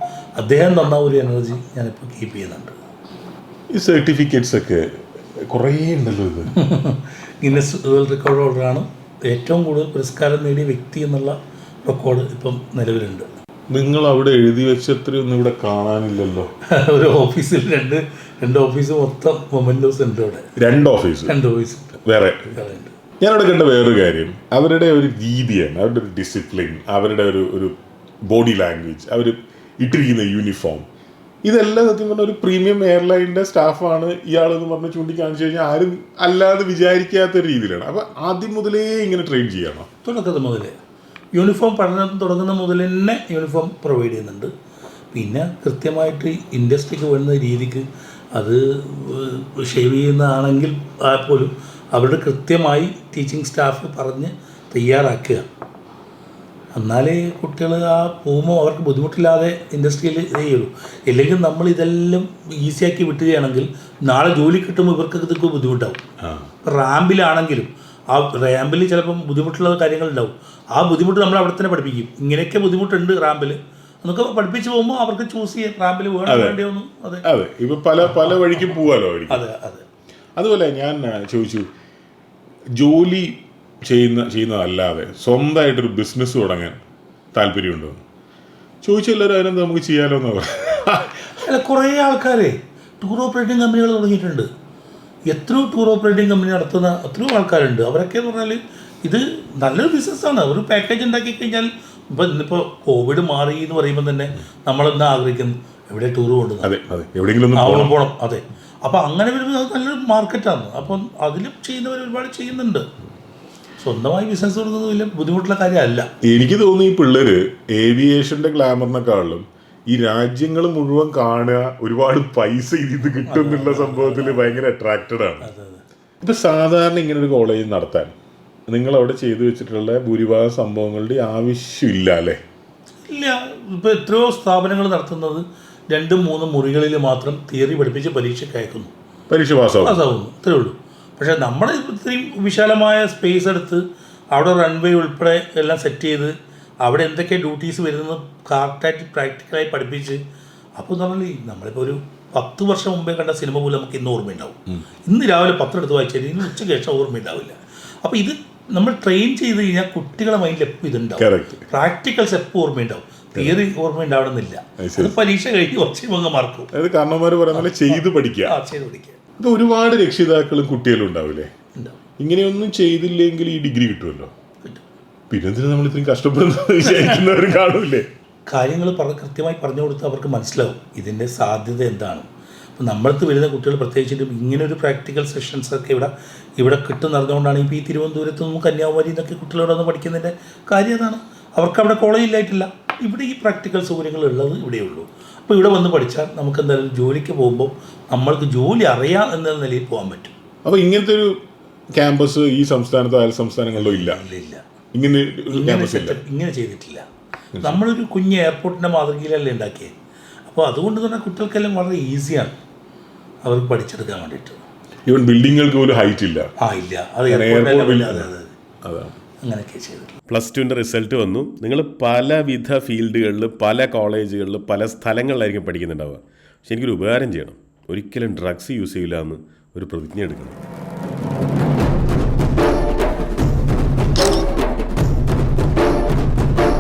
C: അദ്ദേഹം തന്ന ഒരു എനർജി ഞാനിപ്പോൾ കീപ്പ് ചെയ്യുന്നുണ്ട്.
G: ഈ സർട്ടിഫിക്കറ്റ്സ് ഒക്കെ കുറേ ഉണ്ടല്ലോ. ഇത്
C: ഗിന്നസ് വേൾഡ് റെക്കോർഡ് ഹോൾഡറാണ്. ഏറ്റവും കൂടുതൽ പുരസ്കാരം നേടിയ വ്യക്തി എന്നുള്ള റെക്കോർഡ് ഇപ്പം നിലവിലുണ്ട്.
G: നിങ്ങൾ അവിടെ എഴുതി വെച്ചത്രയൊന്നും ഇവിടെ കാണാനില്ലല്ലോ.
C: ഒരു ഓഫീസിൽ രണ്ട് ഓഫീസ് മൊത്തം മൊമെൻറ്റോസ് ഉണ്ട് ഇവിടെ.
G: 2 ഓഫീസ് വേറെ. ഞാനവിടെ കണ്ട വേറൊരു കാര്യം അവരുടെ ഒരു രീതിയാണ്, അവരുടെ ഒരു ഡിസിപ്ലിൻ, അവരുടെ ഒരു ബോഡി ലാംഗ്വേജ്, അവർ ഇട്ടിരിക്കുന്ന യൂണിഫോം, ഇതെല്ലാം സത്യം പറഞ്ഞാൽ ഒരു പ്രീമിയം എയർലൈനിൻ്റെ സ്റ്റാഫാണ് ഇയാളെന്ന് പറഞ്ഞ് ചൂണ്ടിക്കാണിച്ചു കഴിഞ്ഞാൽ ആരും അല്ലാതെ വിചാരിക്കാത്തൊരു രീതിയിലാണ്. അപ്പോൾ ആദ്യം മുതലേ ഇങ്ങനെ ട്രെയിൻ ചെയ്യണം?
C: തുടക്കത്തിൽ മുതലേ യൂണിഫോം പഠനം തുടങ്ങുന്ന മുതൽ തന്നെ യൂണിഫോം പ്രൊവൈഡ് ചെയ്യുന്നുണ്ട്. പിന്നെ കൃത്യമായിട്ട് ഇൻഡസ്ട്രിക്ക് വേണ്ടുന്ന രീതിക്ക് അത് ഷേവ് ചെയ്യുന്നതാണെങ്കിൽ പോലും അവരുടെ കൃത്യമായി ടീച്ചിങ് സ്റ്റാഫ് പറഞ്ഞ് തയ്യാറാക്കുക. എന്നാലേ കുട്ടികൾ ആ പോകുമ്പോൾ അവർക്ക് ബുദ്ധിമുട്ടില്ലാതെ ഇൻഡസ്ട്രിയിൽ ഇത് ചെയ്യുള്ളൂ. ഇല്ലെങ്കിൽ നമ്മൾ ഇതെല്ലാം ഈസിയാക്കി വിട്ടുകയാണെങ്കിൽ നാളെ ജോലി കിട്ടുമ്പോൾ ഇവർക്ക് ഇതൊക്കെ ബുദ്ധിമുട്ടാവും. റാമ്പിലാണെങ്കിലും ആ റാമ്പിൽ ചിലപ്പം ബുദ്ധിമുട്ടുള്ള കാര്യങ്ങളുണ്ടാവും. ആ ബുദ്ധിമുട്ട് നമ്മൾ അവിടെ തന്നെ പഠിപ്പിക്കും. ഇങ്ങനെയൊക്കെ ബുദ്ധിമുട്ടുണ്ട് റാമ്പിൽ എന്നൊക്കെ പഠിപ്പിച്ച് പോകുമ്പോൾ അവർക്ക് ചൂസ് ചെയ്യാം റാമ്പിൽ വേണം വേണ്ടിയൊന്നും. അതെ
G: അതെ, ഇപ്പം പല വഴിക്കും പോകാമല്ലോ.
C: അതെ അതെ.
G: അതുപോലെ ഞാൻ ചോദിച്ചു, ജോലി ചെയ്യുന്നതല്ലാതെ സ്വന്തമായിട്ടൊരു ബിസിനസ് തുടങ്ങാൻ താല്പര്യമുണ്ടോ ചോദിച്ചെല്ലാവരും അതിനെന്താ നമുക്ക് ചെയ്യാലോ എന്ന് പറയാം.
C: അല്ല, കുറേ ആൾക്കാരെ ടൂർ ഓപ്പറേറ്റിംഗ് കമ്പനികൾ തുടങ്ങിയിട്ടുണ്ട്. എത്രയോ ടൂർ ഓപ്പറേറ്റിംഗ് കമ്പനി നടത്തുന്ന എത്രയോ ആൾക്കാരുണ്ട്. അവരൊക്കെ എന്ന് പറഞ്ഞാൽ ഇത് നല്ലൊരു ബിസിനസ്സാണ്. ഒരു പാക്കേജ് ഉണ്ടാക്കി കഴിഞ്ഞാൽ ഇന്നിപ്പോൾ കോവിഡ് മാറി എന്ന് പറയുമ്പോൾ തന്നെ നമ്മളെന്താ ആഗ്രഹിക്കുന്നു, എവിടെ ടൂർ കൊണ്ടുവന്നു,
G: അതെ അതെ, എവിടെയെങ്കിലും
C: പോകണം. അതെ, അപ്പോൾ അങ്ങനെ വരുമ്പോൾ അത് നല്ലൊരു മാർക്കറ്റാണ്. അപ്പം അതിലും ചെയ്യുന്നവർ ഒരുപാട് ചെയ്യുന്നുണ്ട്. സ്വന്തമായി ബിസിനസ് കൊടുക്കുന്നത് വലിയ ബുദ്ധിമുട്ടുള്ള കാര്യമല്ല.
G: എനിക്ക് തോന്നുന്നു ഈ പിള്ളേർ ഏവിയേഷൻ്റെ ഗ്ലാമറിനെക്കാളും ഈ രാജ്യങ്ങൾ മുഴുവൻ കാണുക, ഒരുപാട് പൈസ ഇത് കിട്ടും എന്നുള്ള സംഭവത്തിൽ ഭയങ്കര അട്രാക്റ്റഡ് ആണ്. ഇപ്പം സാധാരണ ഇങ്ങനൊരു കോളേജ് നടത്താൻ നിങ്ങളവിടെ ചെയ്തു വെച്ചിട്ടുള്ള ഭൂരിഭാഗം സംഭവങ്ങളുടെ ആവശ്യമില്ല അല്ലേ?
C: ഇല്ല. ഇപ്പോൾ എത്രയോ സ്ഥാപനങ്ങൾ നടത്തുന്നത് 2-3 മുറികളിൽ മാത്രം തിയറി പഠിപ്പിച്ച് പരീക്ഷയ്ക്ക് അയക്കുന്നു,
G: പരീക്ഷ പാസ്സാവുന്നു,
C: ഇത്രേ ഉള്ളൂ. പക്ഷേ നമ്മൾ ഇത്രയും വിശാലമായ സ്പേസ് എടുത്ത് അവിടെ റൺവേ ഉൾപ്പെടെ എല്ലാം സെറ്റ് ചെയ്ത് അവിടെ എന്തൊക്കെ ഡ്യൂട്ടീസ് വരുന്നത് കറക്റ്റായിട്ട് പ്രാക്ടിക്കലായി പഠിപ്പിച്ച്, അപ്പോൾ നമ്മളിപ്പോൾ ഒരു 10 വർഷം മുമ്പേ കണ്ട സിനിമ പോലും നമുക്ക് ഇന്ന് ഓർമ്മയുണ്ടാവും. ഇന്ന് രാവിലെ 10 എടുത്ത് വായിച്ചാൽ ഇന്ന് ഉച്ചയ്ക്ക് ശേഷം ഓർമ്മയുണ്ടാവില്ല. അപ്പോൾ ഇത് നമ്മൾ ട്രെയിൻ ചെയ്ത് കഴിഞ്ഞാൽ കുട്ടികളുടെ മൈൻഡിൽ എപ്പോൾ ഇതുണ്ടാവും. പ്രാക്ടിക്കൽസ് എപ്പോൾ ഓർമ്മയുണ്ടാവും, തിയറി ഓർമ്മയുണ്ടാവണമെന്നില്ല. അത് പരീക്ഷ കഴിഞ്ഞ് കുറച്ച് അങ്ങ് മറക്കും.
G: അതായത് കാരണവന്മാർ പറയുന്ന ചെയ്ത് പഠിക്കുക. ഇത് ഒരുപാട് രക്ഷിതാക്കളും കുട്ടികളും ഉണ്ടാവില്ലേ? ഇങ്ങനെയൊന്നും ചെയ്തില്ലെങ്കിൽ ഈ ഡിഗ്രി കിട്ടുമല്ലോ, പിന്നെ എന്തിനാ നമ്മൾ ഇത്രയും കഷ്ടപ്പെടുന്നത് വിചാരിക്കുന്നവരും കാണൂല്ലേ?
C: കാര്യങ്ങൾ കൃത്യമായി പറഞ്ഞു കൊടുത്ത് അവർക്ക് മനസ്സിലാവും ഇതിൻ്റെ സാധ്യത എന്താണ്. അപ്പോൾ നമ്മളടുത്ത് വരുന്ന കുട്ടികൾ പ്രത്യേകിച്ചിട്ടും ഇങ്ങനൊരു പ്രാക്ടിക്കൽ സെഷൻസൊക്കെ ഇവിടെ കിട്ടുന്നതുകൊണ്ടാണ് ഇപ്പോൾ ഈ തിരുവനന്തപുരത്തു നിന്നും കന്യാകുമാരി എന്നൊക്കെ കുട്ടികളോട് വന്ന് പഠിക്കുന്നതിൻ്റെ കാര്യം അതാണ്. അവർക്ക് അവിടെ കോളേജിലായിട്ടില്ല, ഇവിടെ ഈ പ്രാക്ടിക്കൽ സൗകര്യങ്ങൾ ഉള്ളത് ഇവിടെയുള്ളൂ. അപ്പോൾ ഇവിടെ വന്ന് പഠിച്ചാൽ നമുക്ക് എന്തായാലും ജോലിക്ക് പോകുമ്പോൾ നമ്മൾക്ക് ജോലി അറിയാം എന്ന നിലയിൽ പോകാൻ പറ്റും.
G: അപ്പോൾ ഇങ്ങനത്തെ ഒരു ക്യാമ്പസ് ഈ സംസ്ഥാനത്തോ അയൽ സംസ്ഥാനങ്ങളിലോ ഇല്ല.
C: ഇങ്ങനെ ചെയ്തിട്ടില്ല. നമ്മളൊരു കുഞ്ഞ് എയർപോർട്ടിൻ്റെ മാതൃകയിലല്ലേ ഉണ്ടാക്കിയത്. അപ്പോൾ അതുകൊണ്ട് തന്നെ കുട്ടികൾക്കെല്ലാം വളരെ ഈസിയാണ് അവർക്ക് പഠിച്ചെടുക്കാൻ വേണ്ടിയിട്ട്.
G: ഈവൻ ബിൽഡിങ്ങുകൾക്ക് പോലും ഹൈറ്റ് ഇല്ല.
C: ഇല്ല, അത് എയർപോർട്ടിൽ അങ്ങനെയൊക്കെ ചെയ്തിട്ടുണ്ട്.
A: +2ൻ്റെ റിസൾട്ട് വന്നു. നിങ്ങൾ പലവിധ ഫീൽഡുകളിൽ, പല കോളേജുകളിൽ, പല സ്ഥലങ്ങളിലായിരിക്കും പഠിക്കുന്നുണ്ടാവുക. പക്ഷെ എനിക്കൊരു ഉപകാരം ചെയ്യണം, ഒരിക്കലും ഡ്രഗ്സ് യൂസ് ചെയ്യില്ല എന്ന് ഒരു പ്രതിജ്ഞ എടുക്കണം.